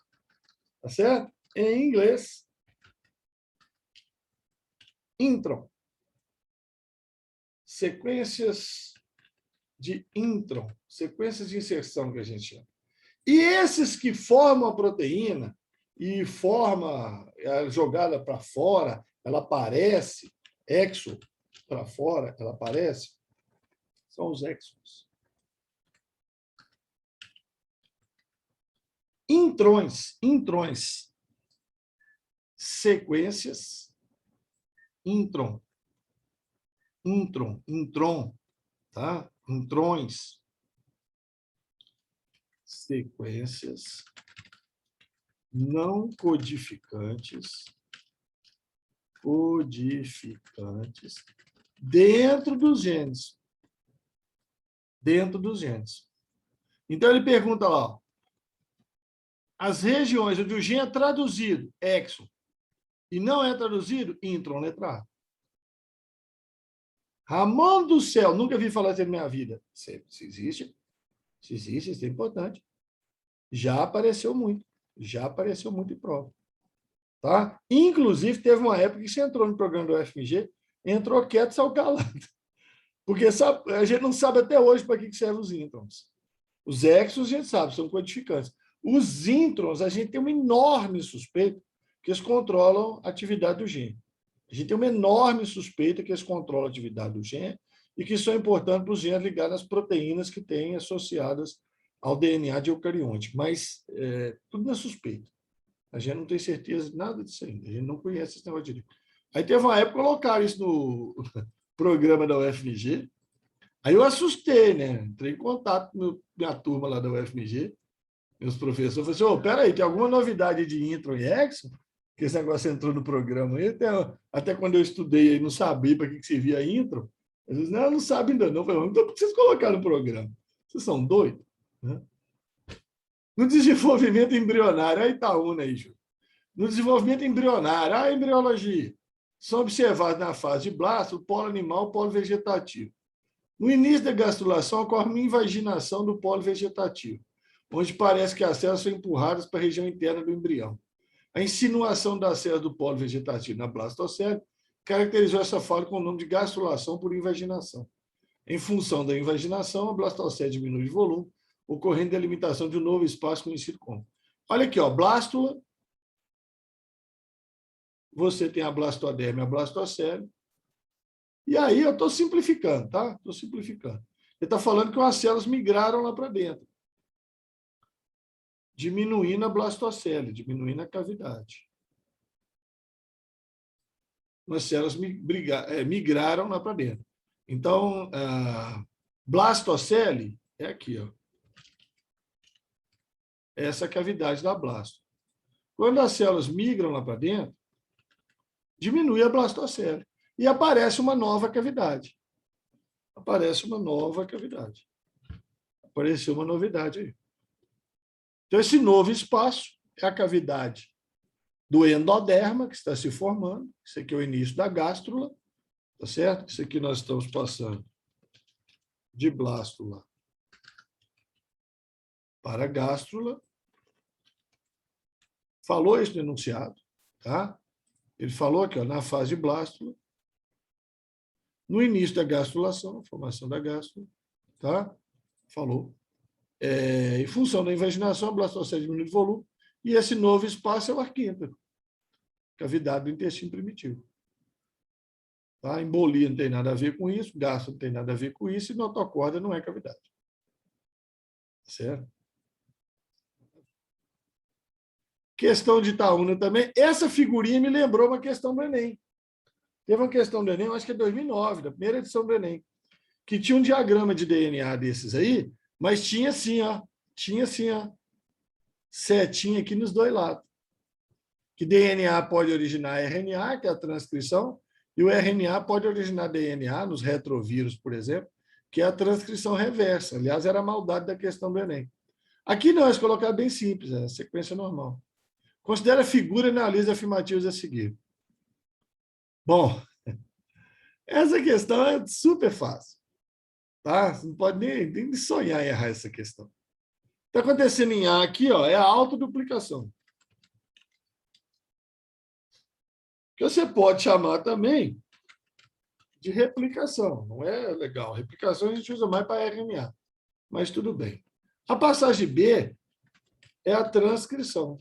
tá certo? Em inglês, intron. Sequências de intron, sequências de inserção que a gente chama. E esses que formam a proteína e forma a jogada para fora, ela aparece, exo para fora, ela aparece, são os exons. Introns, sequências, intron, tá? Introns, sequências não codificantes, dentro dos genes. Então, ele pergunta lá, as regiões onde o gene é traduzido, exon, e não é traduzido, intron, letra A. Ramon do céu, nunca vi falar isso na minha vida. Se existe, isso é importante. Já apareceu muito em prova. Tá? Inclusive, teve uma época que você entrou no programa do UFMG, entrou quieto, saiu calado. Porque a gente não sabe até hoje para que servem os introns. Os exons, a gente sabe, são codificantes. Os introns, a gente tem uma enorme suspeita que eles controlam a atividade do gene. A gente tem uma enorme suspeita que eles controlam a atividade do gene e que são importantes para os genes ligados às proteínas que têm associadas ao DNA de eucarionte. Mas tudo na suspeita. A gente não tem certeza de nada disso ainda. A gente não conhece esse negócio direito. Aí teve uma época que colocaram isso no programa da UFMG. Aí eu assustei, né? Entrei em contato com minha turma lá da UFMG, meus professores. Falei assim, peraí, tem alguma novidade de intron e exon? Que esse negócio entrou no programa aí. Até quando eu estudei aí, não sabia para que servia intron. Eles disseram, não sabe ainda não. Eu falei, então por que vocês colocaram no programa? Vocês são doidos? Né? No desenvolvimento embrionário, aí está um aí, Ju. No desenvolvimento embrionário, a embriologia, são observados na fase de blasto, o polo animal, o polo vegetativo. No início da gastrulação, ocorre uma invaginação do polo vegetativo, onde parece que as células são empurradas para a região interna do embrião. A insinuação das células do polo vegetativo na blastocele caracterizou essa fase com o nome de gastrulação por invaginação. Em função da invaginação, a blastocele diminui de volume, ocorrendo delimitação de um novo espaço conhecido como. Olha aqui, ó, blástula. Você tem a blastoderme e a blastocele. E aí eu estou simplificando, tá? Estou simplificando. Ele está falando que as células migraram lá para dentro, diminuindo a blastocele, diminuindo a cavidade. As células migraram lá para dentro. Então, a blastocele é aqui, ó. Essa é a cavidade da blasto. Quando as células migram lá para dentro, diminui a blastocele e aparece uma nova cavidade. Apareceu uma novidade aí. Então, esse novo espaço é a cavidade do endoderma, que está se formando. Isso aqui é o início da gástrula, tá certo? Isso aqui nós estamos passando de blástula para gástrula. Falou isso no enunciado, tá? Ele falou aqui, ó, na fase de blástula, no início da gastrulação, formação da gástrula, tá? Falou. Em função da invaginação, a blastocele diminui de volume, e esse novo espaço é o arquímetro, cavidade do intestino primitivo. Tá? Embolia não tem nada a ver com isso, gasto não tem nada a ver com isso, e notocorda não é cavidade. Certo? Questão de Itaúna também. Essa figurinha me lembrou uma questão do Enem. Teve uma questão do Enem, eu acho que é 2009, da primeira edição do Enem, que tinha um diagrama de DNA desses aí, mas tinha assim, ó, setinha aqui nos dois lados. Que DNA pode originar RNA, que é a transcrição, e o RNA pode originar DNA, nos retrovírus, por exemplo, que é a transcrição reversa. Aliás, era a maldade da questão do Enem. Aqui não, eles colocaram bem simples, é a sequência normal. Considera a figura e analisa afirmativos a seguir. Bom, essa questão é super fácil. Tá? Você não pode nem sonhar em errar essa questão. Está acontecendo em A aqui, ó, é a autoduplicação. Que você pode chamar também de replicação. Não é legal. Replicação a gente usa mais para RNA. Mas tudo bem. A passagem B é a transcrição.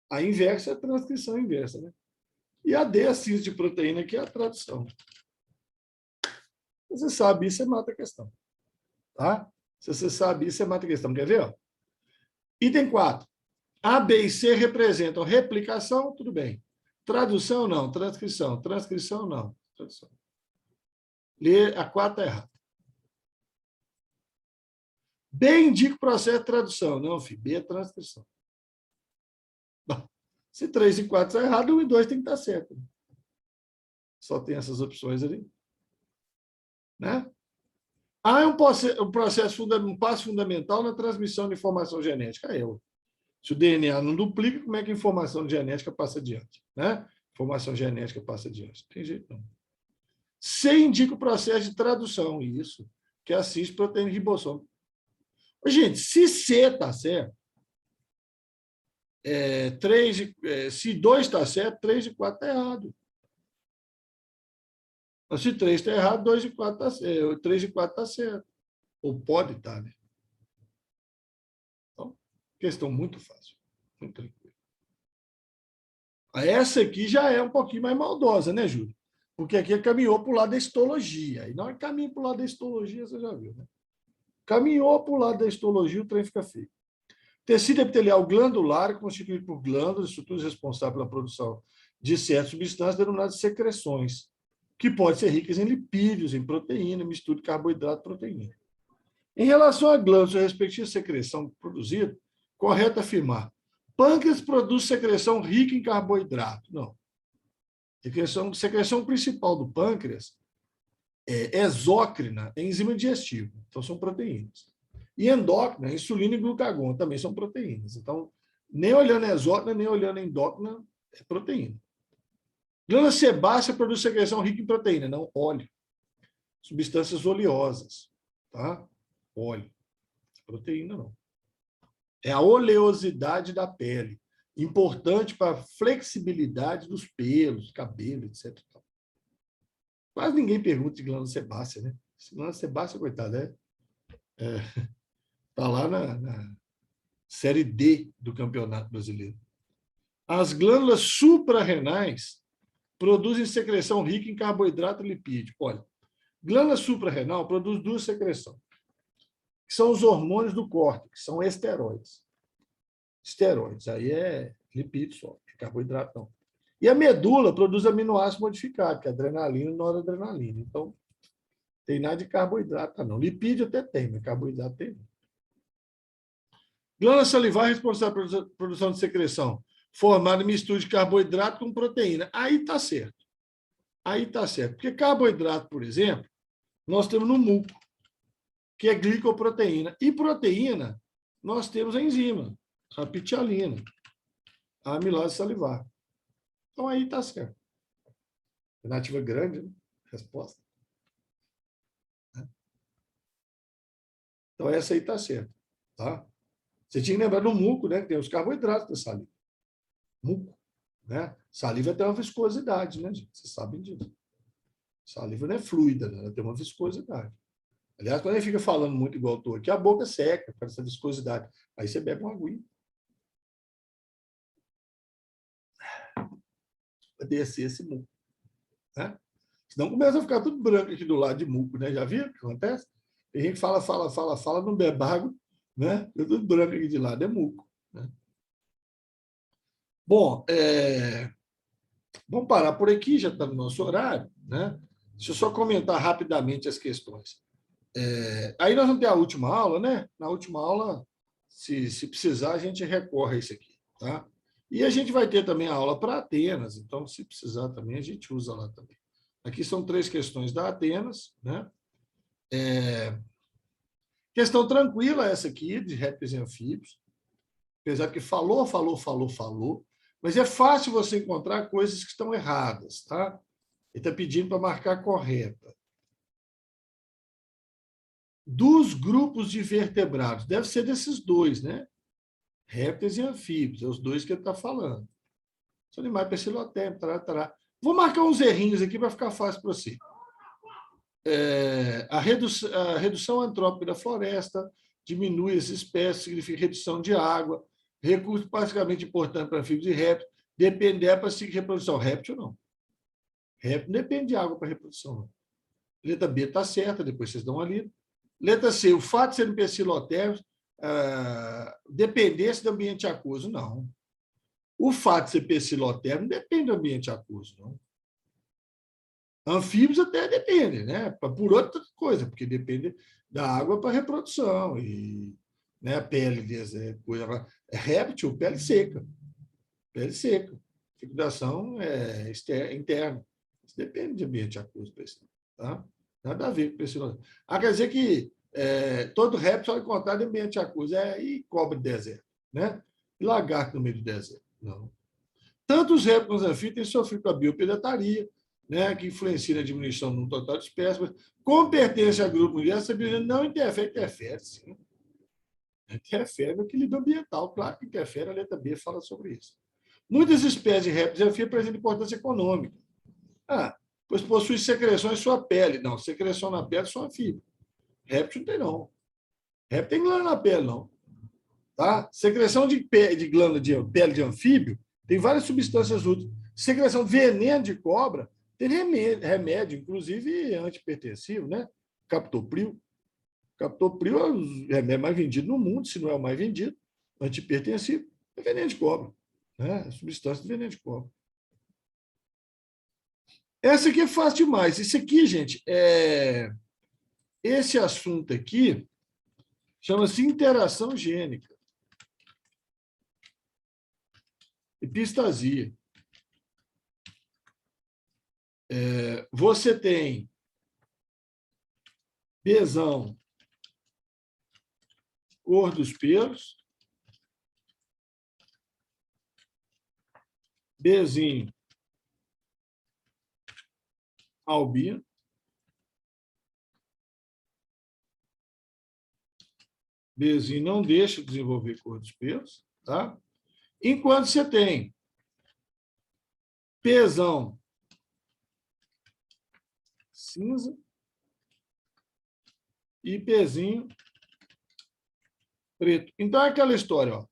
A inversa é a transcrição inversa, né? E a D, a síntese de proteína, que é a tradução. Você sabe isso, você mata a questão. Tá? Se você sabe isso, você mata a questão. Quer ver? Ó? Item 4. A, B e C representam replicação, tudo bem. Tradução, não. Transcrição. Transcrição, não. Tradução. Lê a 4 está errada. B indica o processo de tradução. Não, filho. B é transcrição. Bom, se 3 e 4 estão errados, 1 e 2 tem que estar certo. Só tem essas opções ali. Né? A é um passo fundamental na transmissão de informação genética. Se o DNA não duplica, como é que a informação genética passa adiante? Né? Informação genética passa adiante. Não tem jeito não. C indica o processo de tradução, isso, que é a cis proteína ribossoma. Gente, se C está certo, se 2 está certo, 3 e 4 está errado. Mas se 3 está errado, 2 e 4 está certo. 3 e 4 está certo. Ou pode estar, né? Então, questão muito fácil. Muito tranquilo. Essa aqui já é um pouquinho mais maldosa, né, Júlio? Porque aqui caminhou para o lado da histologia. E não é caminho para o lado da histologia, você já viu, né? Caminhou para o lado da histologia, o trem fica feio. Tecido epitelial glandular, constituído por glândulas, estruturas responsáveis pela produção de certas substâncias denominadas secreções, que podem ser ricas em lipídios, em proteína, mistura de carboidrato e proteína. Em relação à glândula, sua respectiva secreção produzida, correto afirmar: pâncreas produz secreção rica em carboidrato. Não. Secreção principal do pâncreas é exócrina, é enzima digestiva. Então, são proteínas. E endócrina, insulina e glucagon, também são proteínas. Então, nem olhando exócrina, nem olhando endócrina, é proteína. Glândula sebácea produz secreção rica em proteína, não óleo. Substâncias oleosas. Tá? Óleo. Proteína, não. É a oleosidade da pele. Importante para a flexibilidade dos pelos, cabelo, etc. Quase ninguém pergunta de glândula sebácea, né? Glândula sebácea, coitada, está lá na série D do Campeonato Brasileiro. As glândulas suprarrenais produzem secreção rica em carboidrato e lipídio. Olha, glândula suprarrenal produz duas secreções, que são os hormônios do córtex, que são esteroides. Esteroides, aí é lipídio só, é carboidrato não. E a medula produz aminoácido modificado, que é adrenalina e noradrenalina. Então, tem nada de carboidrato, não. Lipídio até tem, mas carboidrato tem. Glândula salivar é responsável pela produção de secreção, formada em mistura de carboidrato com proteína. Aí está certo. Aí está certo. Porque carboidrato, por exemplo, nós temos no muco, que é glicoproteína. E proteína, nós temos a enzima, a pitialina, a amilase salivar. Então, aí está certo. Alternativa grande, né? Resposta. Então, essa aí está certa. Tá? Você tinha que lembrar do muco, né? Que tem os carboidratos da saliva. Muco. Né? Saliva tem uma viscosidade, né, gente? Vocês sabem disso. Saliva não é fluida, né? Ela tem uma viscosidade. Aliás, quando a gente fica falando muito igual eu estou aqui, a boca seca, com essa viscosidade. Aí você bebe uma aguinha. para descer esse muco. Né? Senão começa a ficar tudo branco aqui do lado de muco, né? Já viu o que acontece? Tem gente que fala, não bebe água, né? Tudo branco aqui de lado, é muco. Né? Bom, vamos parar por aqui, já está no nosso horário, né? Deixa eu só comentar rapidamente as questões. Aí nós vamos ter a última aula, né? Na última aula, se precisar, a gente recorre a isso aqui, tá? E a gente vai ter também a aula para Atenas, então, se precisar também, a gente usa lá também. Aqui são 3 questões da Atenas, né? Questão tranquila essa aqui, de répteis e anfíbios, apesar que falou, mas é fácil você encontrar coisas que estão erradas, tá? Ele está pedindo para marcar correta. Dos grupos de vertebrados, deve ser desses 2, né? Répteis e anfíbios, é os 2 que ele está falando. São animais pecilotérmicos, tará. Vou marcar uns errinhos aqui para ficar fácil para você. A redução antrópica da floresta diminui as espécies, significa redução de água, recurso basicamente importante para anfíbios e répteis, depender para seguir reprodução. Réptil, não. Réptil não depende de água para reprodução, não. Letra B está certa, depois vocês dão uma lida. Letra C, o fato de serem pecilotérmicos dependesse do ambiente aquoso, não. O fato de ser pecilotérmico depende do ambiente aquoso, não. Anfíbios até dependem, né? Por outra coisa, porque depende da água para reprodução. E, né, a pele deles coisa. Réptil, pele seca. Pele seca. Fecundação interna. Isso depende de ambiente aquoso. Tá? Nada a ver com pecilotérmico. Quer dizer que todo réptil só encontrar em ambiente aquoso e cobra de deserto, né? E lagarto no meio do deserto. Não. Tanto os répteis como os anfíbios têm sofrido com a biopedataria, né, que influencia na diminuição no total de espécies, mas como pertence a grupo mulher, essa biologia não interfere, sim. Interfere no equilíbrio ambiental, claro que interfere, a letra B fala sobre isso. Muitas espécies de répteis e anfíbios apresentam importância econômica. Pois possui secreção em sua pele. Não, secreção na pele só anfíbio. Réptil não tem, não. Réptil tem glândula na pele, não. Tá? Secreção de glândula de pele de anfíbio tem várias substâncias úteis. Secreção de veneno de cobra tem remédio, inclusive antipertensivo, né? Captopril. Captopril é o remédio mais vendido no mundo, se não é o mais vendido. Antipertensivo é veneno de cobra, né? Substância de veneno de cobra. Essa aqui é fácil demais. Isso aqui, gente, esse assunto aqui chama-se interação gênica. Epistasia. Você tem Bzão, cor dos pelos, Bzinho, albino, Bzinho não deixa de desenvolver cor dos pelos, tá? Enquanto você tem Pzão cinza e Pzinho preto. Então é aquela história, ó.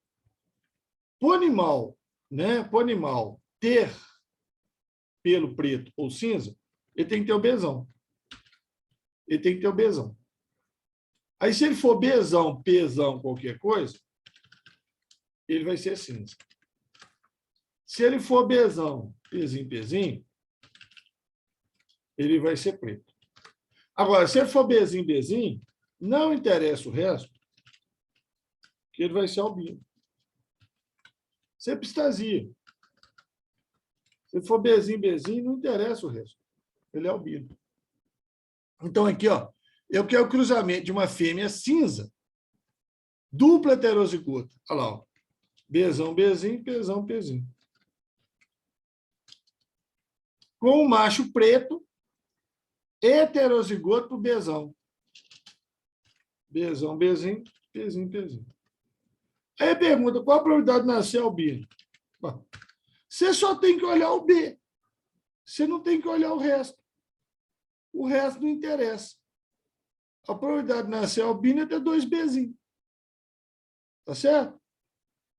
Para o animal ter pelo preto ou cinza, ele tem que ter o Bzão. Ele tem que ter o Bzão. Aí, se ele for Bzão, Pzão, qualquer coisa, ele vai ser cinza. Se ele for Bzão, Pzinho, Pzinho, ele vai ser preto. Agora, se ele for Bzinho, Bzinho, não interessa o resto, que ele vai ser albino. Isso é epistasia. Se for Bzinho, Bzinho, não interessa o resto. Ele é albino. Então, aqui, ó, eu quero o cruzamento de uma fêmea cinza, dupla heterozigota. Olha lá, ó. Bzão, Bzinho, Pzão, Pzinho. Com o macho preto, heterozigoto para o Bzão. Bzão, Bzinho, Pzinho, Pzinho. Aí pergunta, qual a probabilidade de nascer albino? Bom, você só tem que olhar o B. Você não tem que olhar o resto. O resto não interessa. A probabilidade de nascer albino é ter 2 Bzinhos. Tá certo?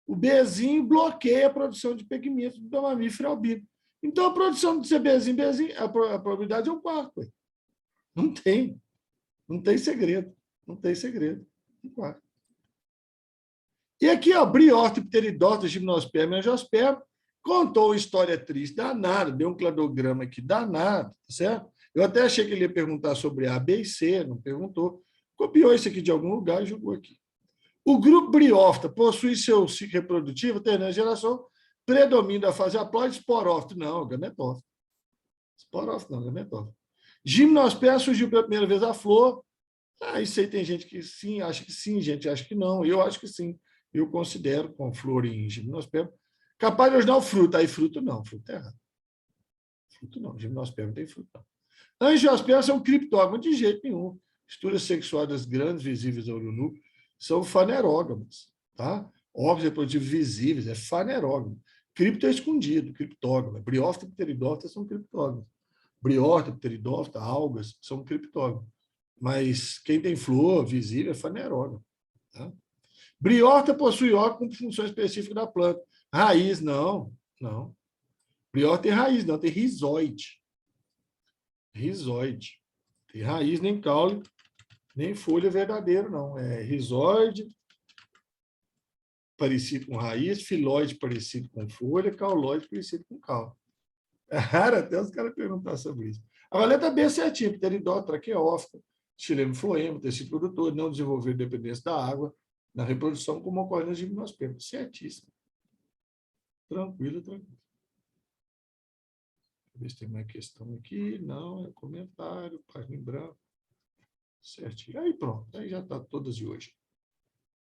O Bzinho bloqueia a produção de pigmentos do mamífero albino. Então, a produção de CBzinho, Bzinho, a probabilidade é um quarto. Ué. Não tem. Não tem segredo. Não tem segredo. Um quarto. E aqui, ó, Briorto, Pteridorto, Gimnosperma e Angiosperma, contou uma história triste, danada, deu um cladograma aqui danado, tá certo? Eu até achei que ele ia perguntar sobre A, B e C, não perguntou. Copiou isso aqui de algum lugar e jogou aqui. O grupo Briófita possui seu ciclo reprodutivo, terceira geração, predomina da fase haploide, esporófito. Não, gametófito. Esporófito não, gametófito. Gimnosperma surgiu pela primeira vez a flor. Ah, isso aí tem gente que sim, acha que sim, gente acha que não. Eu acho que sim. Eu considero, com flor em gimnosperma, capaz de originar o fruto. Aí fruto não, fruto é errado. Fruto não, gimnosperma não tem fruto não. Angiospermas são criptógamas de jeito nenhum. Estruturas sexuais das grandes visíveis ao olho nu são fanerógamas. Tá? Órgãos reprodutivos visíveis é fanerógamo. Cripto é escondido, criptógama. Briófita e pteridófita são criptógamas. Briófita, pteridófita, algas são criptógamas. Mas quem tem flor visível é fanerógamo. Tá? Briófita possui órgão com função específica da planta. Raiz, não. Não. Briófita tem raiz, não. Tem rizoide. Rizoide. Tem raiz, nem caule, nem folha verdadeiro, não. É rizoide, parecido com raiz, filóide parecido com folha, caulóide parecido com caule. É raro até os caras perguntar sobre isso. A letra B é certinha, pteridófita, traqueófita, xilema floema, tecido produtor, não desenvolver dependência da água na reprodução, como ocorre nas gimnospermas. Certíssimo. Tranquilo, tranquilo. Deixa eu ver se tem mais questão aqui. Não, é comentário, página em branco. Certinho. Aí pronto, aí já está todas de hoje.